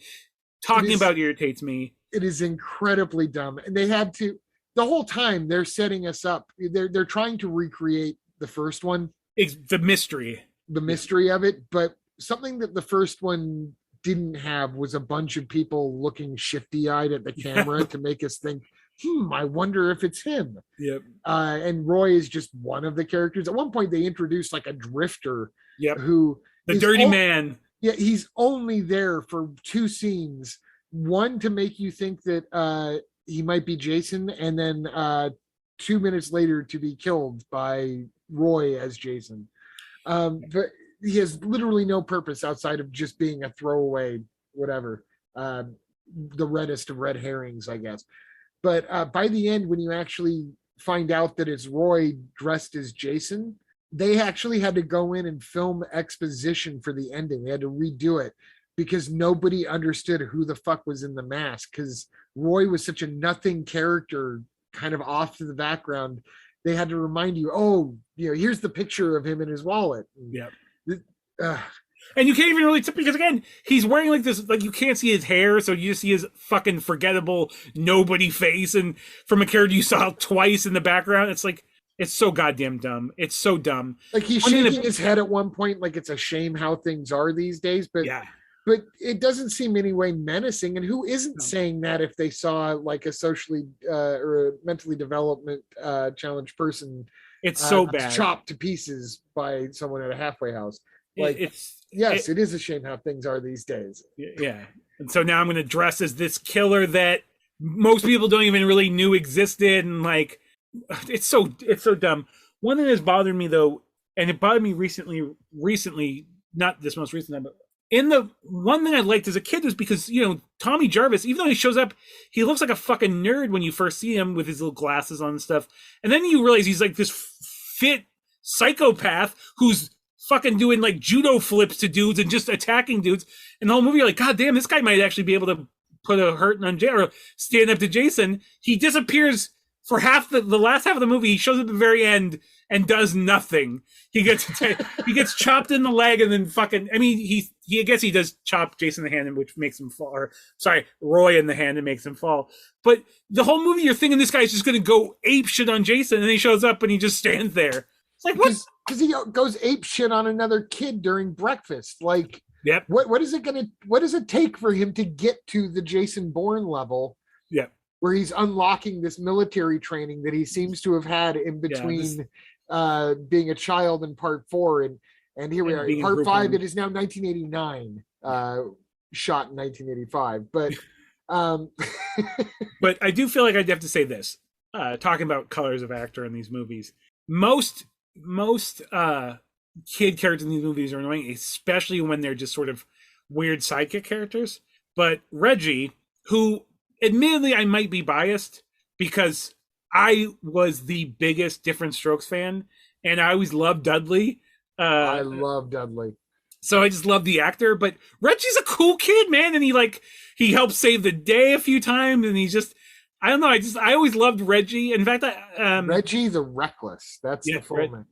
Talking about irritates me. It is incredibly dumb, and they had to. The whole time they're setting us up. They're trying to recreate the first one. It's the mystery of it, but something that the first one didn't have was a bunch of people looking shifty-eyed at the camera to make us think, I wonder if it's him. Yep. And Roy is just one of the characters. At one point, they introduced like a drifter. Yep. Who the dirty man. Yeah, he's only there for 2 scenes. One to make you think that he might be Jason, and then 2 minutes later to be killed by Roy as Jason. But he has literally no purpose outside of just being a throwaway, whatever, the reddest of red herrings, I guess. But by the end, when you actually find out that it's Roy dressed as Jason, they actually had to go in and film exposition for the ending. They had to redo it because nobody understood who the fuck was in the mask, because Roy was such a nothing character, kind of off to the background. They had to remind you, here's the picture of him in his wallet. Yeah. And you can't even really because again, he's wearing like this, like you can't see his hair, so you just see his fucking forgettable nobody face, and from a character you saw twice in the background. It's like, it's so goddamn dumb. It's so dumb. Like he's shaking his head at one point, like it's a shame how things are these days. But yeah. But it doesn't seem any way menacing. And who isn't saying that if they saw like a socially or a mentally development challenged person? It's so bad. Chopped to pieces by someone at a halfway house. Like, it is a shame how things are these days. Yeah. And so now I'm going to dress as this killer that most people don't even really knew existed. And like, it's so dumb. One thing that's bothered me though, and it bothered me recently, not this most recent time, but in the one thing I liked as a kid was because, Tommy Jarvis, even though he shows up, he looks like a fucking nerd when you first see him with his little glasses on and stuff. And then you realize he's like this fit psychopath who's fucking doing like judo flips to dudes and just attacking dudes. And the whole movie, you're like, God damn, this guy might actually be able to put a hurting on Jason or stand up to Jason. He disappears for the last half of the movie. He shows up at the very end and does nothing. He gets chopped in the leg and then fucking. I mean, I guess he does chop Jason in the hand, which makes him fall. Or sorry, Roy in the hand and makes him fall. But the whole movie, you're thinking this guy's just going to go ape shit on Jason, and then he shows up and he just stands there. It's like, what? Because he goes ape shit on another kid during breakfast. Like, yep. What does it take for him to get to the Jason Bourne level? Yeah. Where he's unlocking this military training that he seems to have had in between being a child in part 4 and here we are in part 5. It is now 1989, shot in 1985. But but I do feel like I'd have to say this, talking about colors of actor in these movies. Most kid characters in these movies are annoying, especially when they're just sort of weird sidekick characters. But Reggie, who admittedly I might be biased because I was the biggest Different Strokes fan, and I always loved Dudley. I love Dudley. So I just love the actor, but Reggie's a cool kid, man, and he helped save the day a few times, and he's just, I don't know, I always loved Reggie. In fact, Reggie the Reckless. That's the full name.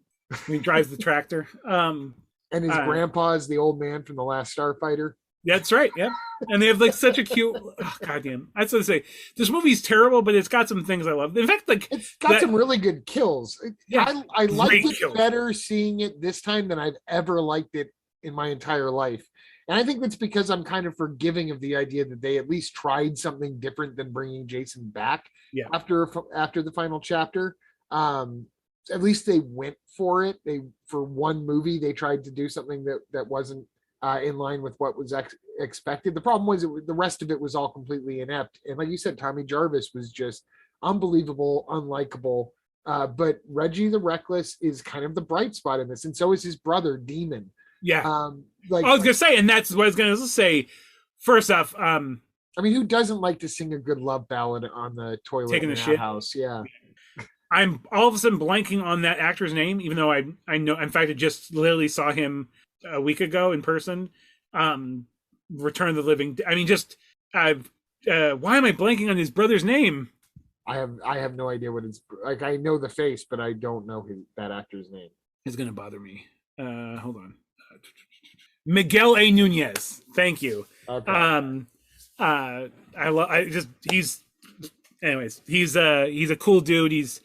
He drives the tractor. And his grandpa is the old man from The Last Starfighter. That's right. Yeah. And they have like such a cute, goddamn. I was going to say, this movie's terrible, but it's got some things I love. In fact, like, it's got some really good kills. Yeah, I liked it better seeing it this time than I've ever liked it in my entire life. And I think that's because I'm kind of forgiving of the idea that they at least tried something different than bringing Jason back after the final chapter. At least they went for it. For one movie, they tried to do something that wasn't in line with what was expected. The problem was the rest of it was all completely inept. And like you said, Tommy Jarvis was just unbelievable, unlikable. But Reggie the Reckless is kind of the bright spot in this. And so is his brother, Demon. Yeah. I was going to say, and that's what I was going to say. First off, I mean, who doesn't like to sing a good love ballad on the toilet Taking in a that shit. house? Yeah. I'm all of a sudden blanking on that actor's name, even though I know. In fact, I just literally saw him a week ago in person. Return of the Living. I mean, just I've. Why am I blanking on his brother's name? I have no idea what it's like. I know the face, but I don't know that actor's name. It's gonna bother me. Hold on. Miguel A. Nunez. Thank you. Okay. I love. I just he's. Anyways, he's a cool dude. He's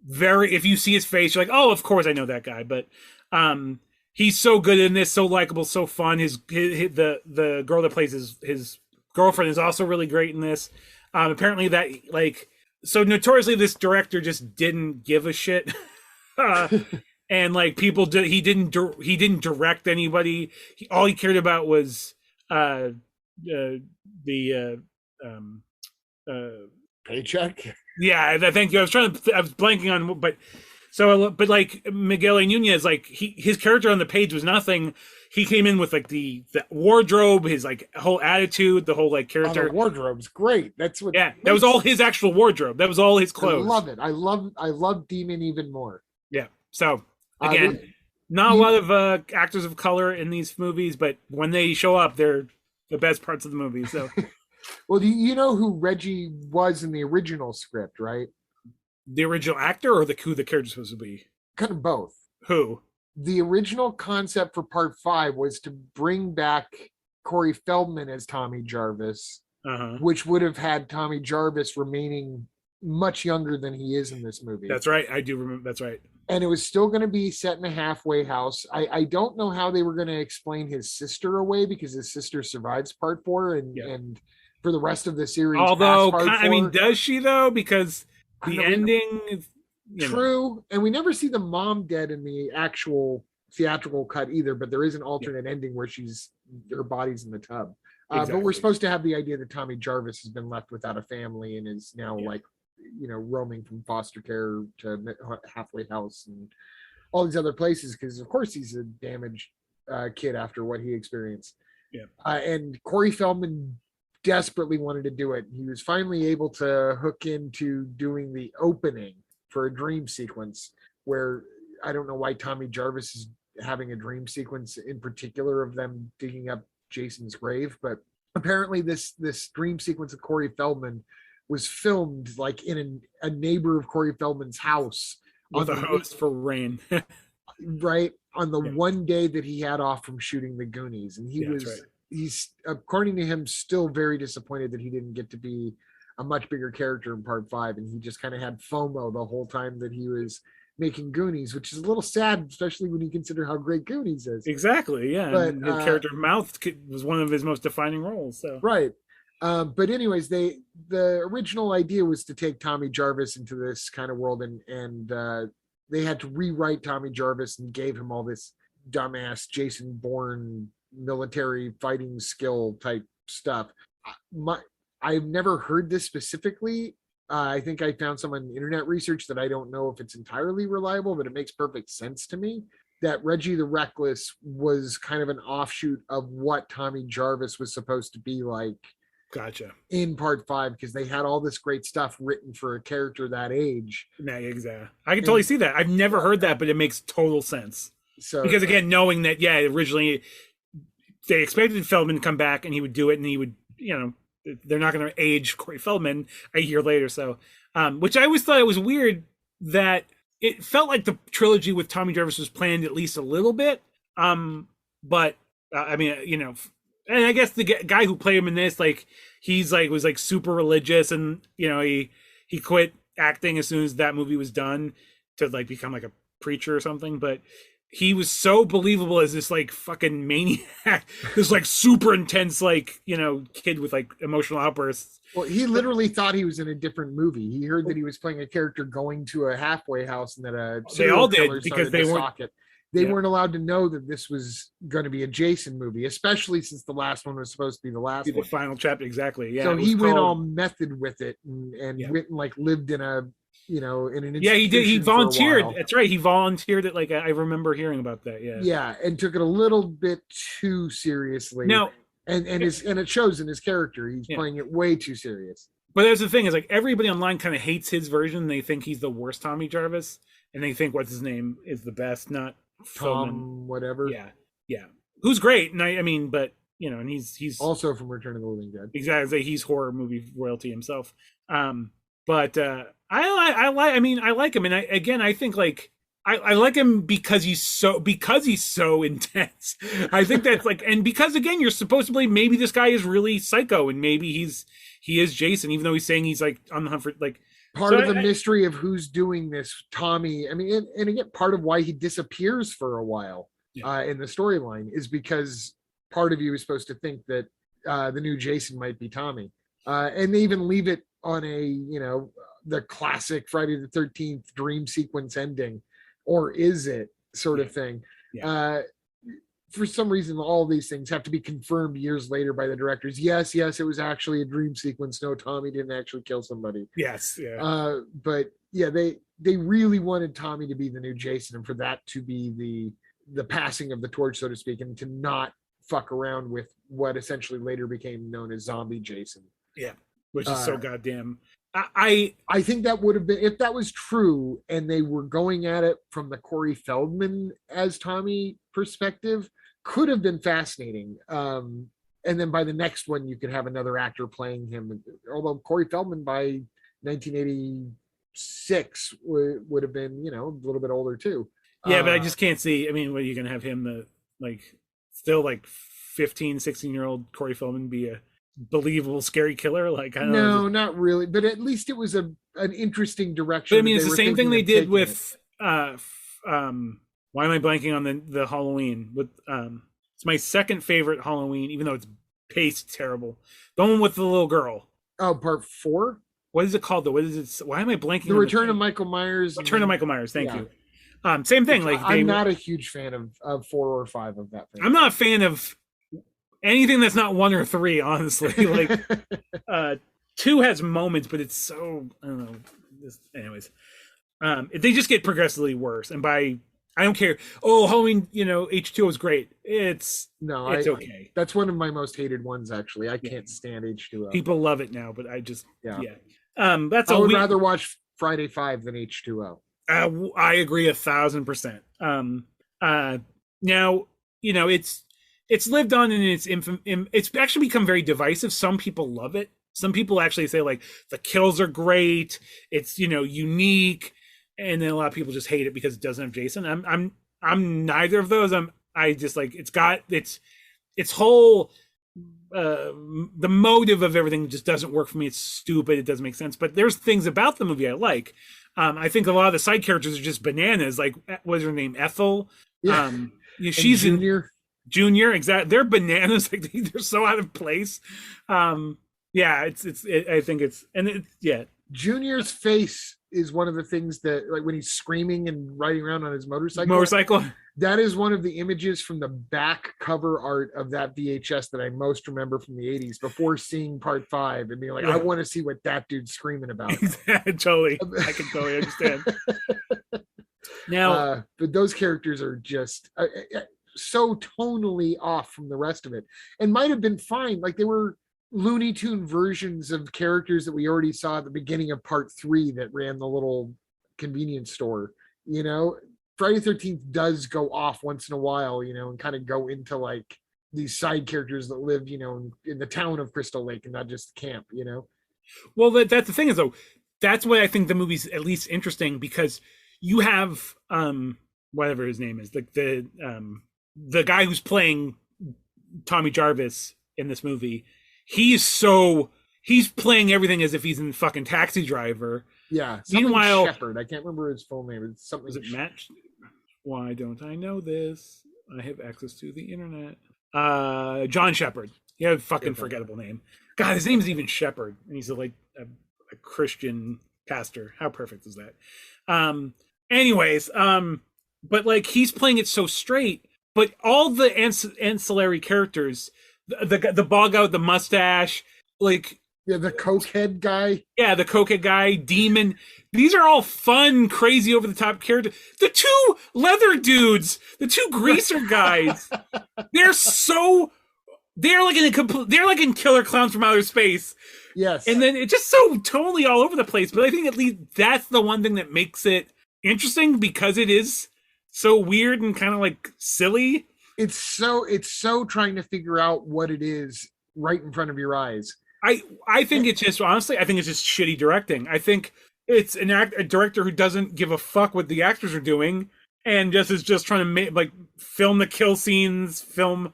very. If you see his face, you're like, oh, of course I know that guy. But he's so good in this, so likable, so fun. The girl that plays his girlfriend is also really great in this. Apparently that like so notoriously this director just didn't give a shit. And like people did, he didn't direct anybody. All he cared about was the Paycheck. yeah. Thank you. I was blanking on, but like Miguel A. Nunez, like his character on the page was nothing. He came in with like the wardrobe, his like whole attitude, the whole like character. The wardrobe's great. That's what. Yeah, that was all his actual wardrobe. That was all his clothes. I love it. I love Demon even more. Yeah. So again, not a lot of actors of color in these movies, but when they show up, they're the best parts of the movie. So, well, you know who Reggie was in the original script, right? the original actor or who the character's supposed to be? Kind of both. Who? The original concept for part 5 was to bring back Corey Feldman as Tommy Jarvis, which would have had Tommy Jarvis remaining much younger than he is in this movie. That's right. I do remember. That's right. And it was still going to be set in a halfway house. I don't know how they were going to explain his sister away, because his sister survives part 4 and for the rest of the series. Although, I mean, does she though? Because the ending is true. And we never see the mom dead in the actual theatrical cut either, but there is an alternate ending where her body's in the tub. But we're supposed to have the idea that Tommy Jarvis has been left without a family and is now roaming from foster care to halfway house and all these other places, because of course he's a damaged kid after what he experienced. And Corey Feldman desperately wanted to do it. He was finally able to hook into doing the opening for a dream sequence where I don't know why Tommy Jarvis is having a dream sequence in particular of them digging up Jason's grave, but apparently this dream sequence of Corey Feldman was filmed like in a neighbor of Corey Feldman's house with a host for rain. Right on the one day that he had off from shooting the Goonies, and he's according to him still very disappointed that he didn't get to be a much bigger character in part 5, and he just kind of had FOMO the whole time that he was making Goonies, which is a little sad, especially when you consider how great Goonies is. Exactly, yeah. But the character Mouth was one of his most defining roles. So right. But anyways, the original idea was to take Tommy Jarvis into this kind of world, and they had to rewrite Tommy Jarvis and gave him all this dumbass Jason Bourne military fighting skill type stuff. I've never heard this specifically. I think I found some on internet research that I don't know if it's entirely reliable, but it makes perfect sense to me that Reggie the Reckless was kind of an offshoot of what Tommy Jarvis was supposed to be like. Gotcha. In part 5, because they had all this great stuff written for a character that age. Yeah, exactly. I can totally see that. I've never heard that, but it makes total sense. So because again, knowing that, originally they expected Feldman to come back and he would do it, and he would, they're not going to age Corey Feldman a year later. So, which I always thought it was weird that it felt like the trilogy with Tommy Jarvis was planned at least a little bit. But I mean, and I guess the guy who played him in this, like, was like super religious, and he quit acting as soon as that movie was done to like become like a preacher or something. But he was so believable as this like fucking maniac, this like super intense like kid with like emotional outbursts. Well, he literally thought he was in a different movie. He heard that he was playing a character going to a halfway house, and that they all did because they weren't. They weren't allowed to know that this was going to be a Jason movie, especially since the last one was supposed to be the last one. The final chapter, exactly. Yeah. So he went all method with it and went and like lived in a, in an institution. Yeah, he did. He volunteered. That's right. He volunteered it. I remember hearing about that. Yeah. Yeah, and took it a little bit too seriously. Now, and it shows in his character. He's Yeah. playing it way too serious. But there's the thing is like everybody online kind of hates his version. They think he's the worst Tommy Jarvis, and they think what's his name is the best, not Tom, Feldman. whatever. Yeah, who's great. And I mean, but and he's also from Return of the Living Dead. Exactly, he's horror movie royalty himself. But I like. I mean, I like him, and I think like I like him because he's so intense. I think that's like, and because again, you're supposed to believe maybe this guy is really psycho, and maybe he is Jason, even though he's saying he's like on the hunt for like part of the mystery of who's doing this. Tommy, I mean, and again, part of why he disappears for a while in the storyline is because part of you is supposed to think that the new Jason might be Tommy, and they even leave it on a the classic Friday the 13th dream sequence ending, or is it sort of thing. For some reason, all these things have to be confirmed years later by the directors. Yes, it was actually a dream sequence. No, Tommy didn't actually kill somebody. Yes, but yeah, they really wanted Tommy to be the new Jason, and for that to be the passing of the torch, so to speak, and to not fuck around with what essentially later became known as Zombie Jason. Yeah, which is so goddamn. I think that would have been, if that was true, and they were going at it from the Corey Feldman as Tommy perspective, could have been fascinating. And then by the next one, you could have another actor playing him. Although Corey Feldman by 1986 would have been, a little bit older too. Yeah, but I just can't see. I mean, what are you going to have him, still 15, 16-year-old Corey Feldman be a believable scary killer? Like, I don't know. No, not really. But at least it was an interesting direction. But I mean, it's the same thing they did with why am I blanking on the Halloween? With it's my second favorite Halloween, even though it's paced terrible. The one with the little girl. Oh, part 4? What is it called though? What is it? Why am I blanking The on Return of Michael Myers. Return of Michael Myers, thank you. Same thing. Like I'm not a huge fan of 4 or 5 of that thing. I'm not a fan of anything that's not 1 or 3, honestly. Like 2 has moments, but it's so, I don't know. Anyways. They just get progressively worse. And I don't care. Oh, Halloween, H2O is great. It's okay. That's one of my most hated ones, actually. I can't stand H2O. People love it now, but I just I would rather watch Friday 5 than H2O. I agree 1,000%. Now, it's lived on in its it's actually become very divisive. Some people love it. Some people actually say like the kills are great. It's unique. And then a lot of people just hate it because it doesn't have Jason. I'm neither of those. I just like it's got its whole the motive of everything just doesn't work for me. It's stupid. It doesn't make sense. But there's things about the movie I like. I think a lot of the side characters are just bananas. Like what's her name? Ethel. Yeah. She's Junior. Exactly. They're bananas. Like they're so out of place. I think it's Junior's face is one of the things that, like, when he's screaming and riding around on his motorcycle, that is one of the images from the back cover art of that VHS that I most remember from the 80s before seeing part 5 and being like, I want to see what that dude's screaming about. Totally. I can totally understand. Now, but those characters are just so tonally off from the rest of it, and might have been fine. Like, they were Looney Tune versions of characters that we already saw at the beginning of part 3 that ran the little convenience store. Friday the 13th does go off once in a while, and kind of go into like these side characters that live, in the town of Crystal Lake and not just camp, Well, that's the thing is though, that's why I think the movie's at least interesting, because you have whatever his name is, like the guy who's playing Tommy Jarvis in this movie. He's playing everything as if he's in fucking Taxi Driver. Yeah. Meanwhile, Shepard. I can't remember his full name. It's something. Is it Matt? Why don't I know this? I have access to the internet. John Shepard. He had a fucking forgettable name. God, his name is even Shepard, and he's a Christian pastor. How perfect is that? Anyways, but like he's playing it so straight, but all the ancillary characters. The bog out, the mustache, like the cokehead guy. Yeah, the cokehead guy, demon. These are all fun, crazy, over the top characters. The 2 leather dudes, the 2 greaser guys, they're so they're like they're like in Killer Clowns from Outer Space. Yes. And then it's just so totally all over the place. But I think at least that's the one thing that makes it interesting, because it is so weird and kind of like silly. It's so trying to figure out what it is right in front of your eyes. I think it's just, honestly, I think it's just shitty directing. I think it's a director who doesn't give a fuck what the actors are doing, and just is just trying to make, like, film the kill scenes, film,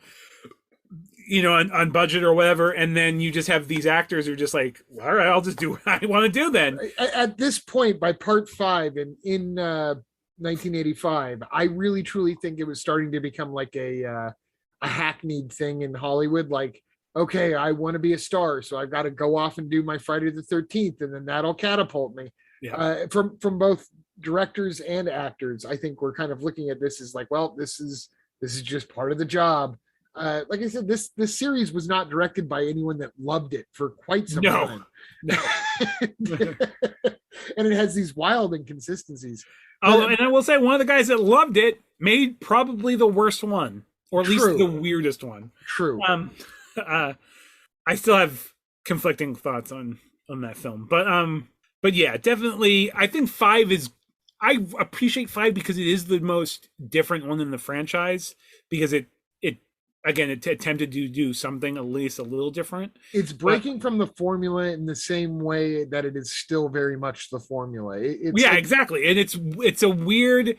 you know, on budget or whatever, and then you just have these actors who are just like, all right, I'll just do what I want to do then. At this point, by part 5 in 1985, I really truly think it was starting to become like a hackneyed thing in Hollywood. Like, okay, I want to be a star, so I've got to go off and do my Friday the 13th, and then that'll catapult me. Yeah. From both directors and actors, I think we're kind of looking at this as like, well, this is just part of the job. Like I said, this series was not directed by anyone that loved it for quite some time. No. And it has these wild inconsistencies. Oh, and I will say, one of the guys that loved it made probably the worst one, or at least the weirdest one. True. I still have conflicting thoughts on that film, but yeah, definitely. I think 5 is. I appreciate 5 because it is the most different one in the franchise, because it attempted to do something at least a little different. It's breaking from the formula in the same way that it is still very much the formula. Exactly. And it's a weird.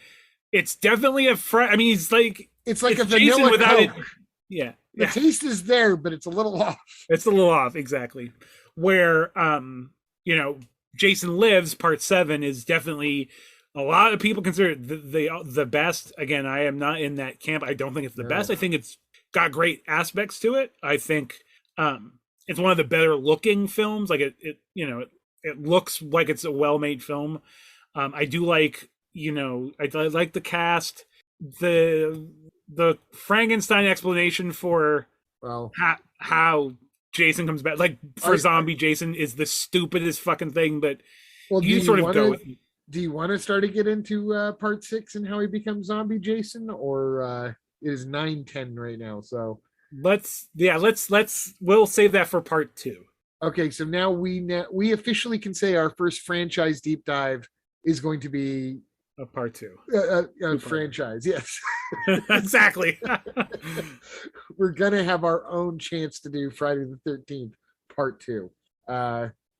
It's definitely I mean, it's like a vanilla Coke. Yeah. The taste is there, but it's a little off. It's a little off, exactly. Where you know, Jason Lives Part 7 is definitely, a lot of people consider it the best. Again, I am not in that camp. I don't think it's the best. I think it's got great aspects to it. I think it's one of the better looking films. Like it looks like it's a well-made film. I do like, you know, I like the cast. The Frankenstein explanation for how Jason comes back, like for zombie Jason, is the stupidest fucking thing, but you sort of go with it. Do you want to start to get into part 6 and how he becomes zombie Jason, or is 9-10 right now? So we'll save that for part 2. Okay, so now we officially can say our first franchise deep dive is going to be a part 2. A franchise, yes. Exactly. We're gonna have our own chance to do Friday the 13th part 2.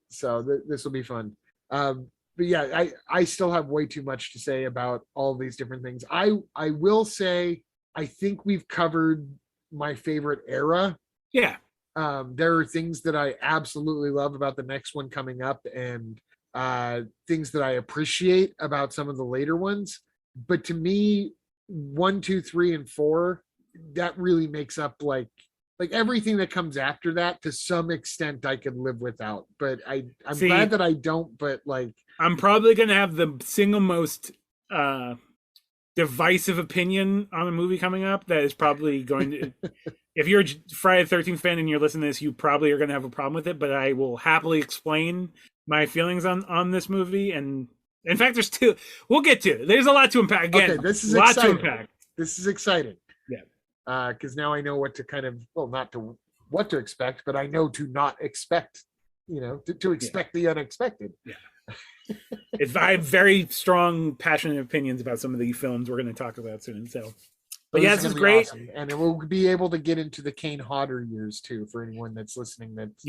So this will be fun. But yeah, I still have way too much to say about all these different things. I will say, I think we've covered my favorite era. Yeah. There are things that I absolutely love about the next one coming up, and things that I appreciate about some of the later ones. But to me, 1, 2, 3, and 4, that really makes up like everything that comes after that. To some extent, I could live without. But I'm glad that I don't. But like, I'm probably gonna have the single most divisive opinion on a movie coming up. That is probably going to. If you're a Friday the 13th fan and you're listening to this, you probably are going to have a problem with it. But I will happily explain my feelings on this movie. And in fact, there's 2. We'll get to it. There's a lot to unpack. Again, okay, this is a lot exciting. To unpack. This is exciting. Yeah. Because now I know what to what to expect, but I know to not expect. You know, to expect the unexpected. Yeah. I have very strong, passionate opinions about some of the films we're going to talk about soon. So. But yeah, this is great. Awesome. And we'll be able to get into the Kane Hodder years too, for anyone that's listening that's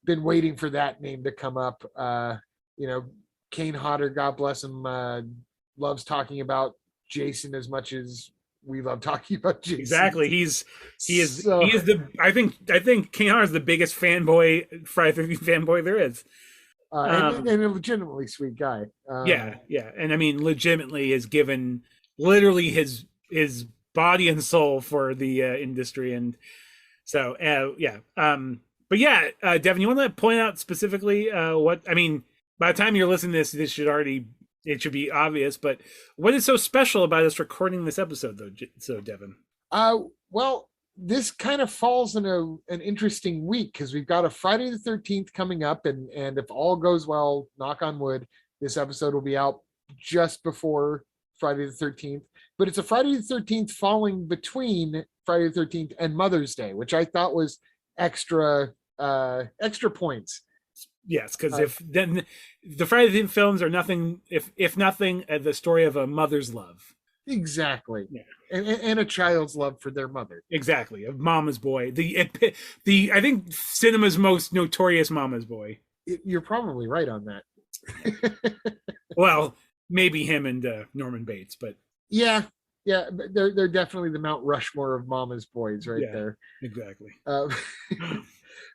been waiting for that name to come up. You know, Kane Hodder, God bless him, loves talking about Jason as much as we love talking about Jason. Exactly. He is the I think Kane Hodder is the biggest Friday the 13th fanboy there is. And a legitimately sweet guy. Yeah. And I mean, legitimately has given literally his body and soul for the industry. And so but yeah, Devin, you want to point out specifically what, I mean, by the time you're listening to this it should be obvious, but what is so special about us recording this episode though, Devin? Well, this kind of falls in an interesting week, because we've got a Friday the 13th coming up, and if all goes well, knock on wood, this episode will be out just before Friday the 13th. but it's a Friday the 13th falling between Friday the 13th and Mother's Day, which I thought was extra points. Yes, because if then the Friday the 13th films are nothing, if nothing, the story of a mother's love. Exactly. Yeah. And a child's love for their mother. Exactly. A mama's boy. The I think cinema's most notorious mama's boy. You're probably right on that. Well, maybe him and Norman Bates, but yeah, they're definitely the Mount Rushmore of mama's boys right there. Exactly.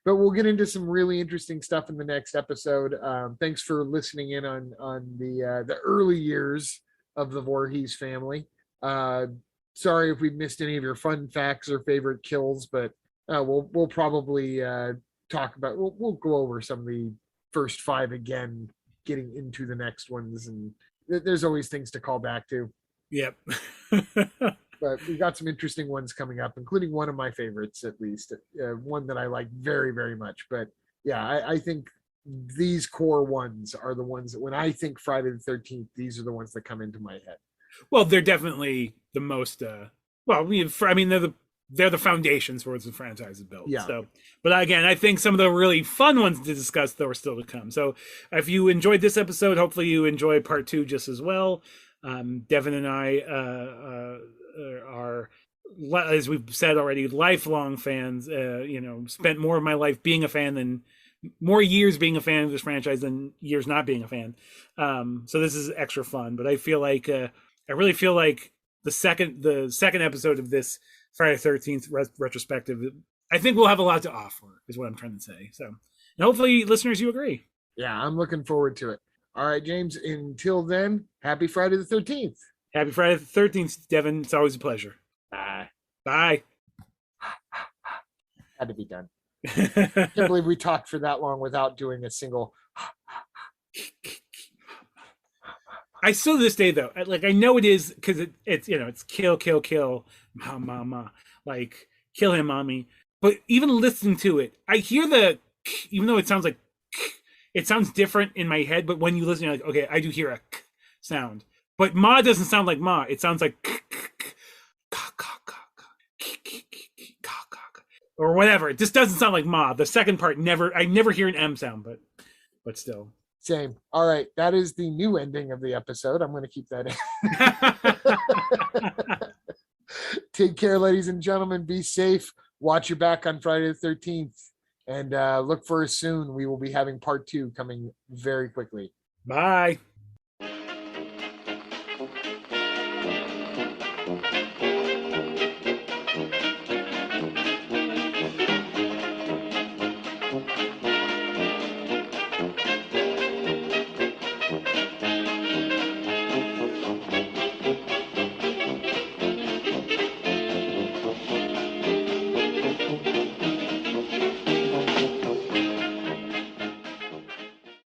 But we'll get into some really interesting stuff in the next episode. Thanks for listening in on the early years of the Voorhees family. Sorry if we missed any of your fun facts or favorite kills, but we'll probably talk about. We'll go over some of the first 5 again, getting into the next ones, and there's always things to call back to. Yep. But we got some interesting ones coming up, including one of my favorites, at least one that I like very, very much. But yeah, I think these core ones are the ones that when I think Friday the 13th, these are the ones that come into my head. Well, they're definitely the most. They're the foundations for what the franchise is built. Yeah. So, but again, I think some of the really fun ones to discuss though are still to come. So, if you enjoyed this episode, hopefully you enjoy part 2 just as well. Devin and I are, as we've said already, lifelong fans. Spent more of my life being a fan than more years being a fan of this franchise than years not being a fan. So this is extra fun. But I feel like I really feel like the second episode of this Friday the 13th retrospective, I think we'll have a lot to offer, is what I'm trying to say. So, and hopefully, listeners, you agree. Yeah, I'm looking forward to it. All right, James. Until then, happy Friday the 13th. Happy Friday the 13th, Devin. It's always a pleasure. Bye. Bye. Had to be done. I can't believe we talked for that long without doing a single. I still to this day though, I know it is because it's kill, ma, like kill him, mommy. But even listening to it, I hear even though it sounds like it sounds different in my head, but when you listen, you're like, okay, I do hear a sound. But ma doesn't sound like ma. It sounds like or whatever. It just doesn't sound like ma. The second part I never hear an M sound, but still. Same. All right. That is the new ending of the episode. I'm going to keep that in. Take care, ladies and gentlemen. Be safe. Watch your back on Friday the 13th. And look for us soon. We will be having part 2 coming very quickly. Bye.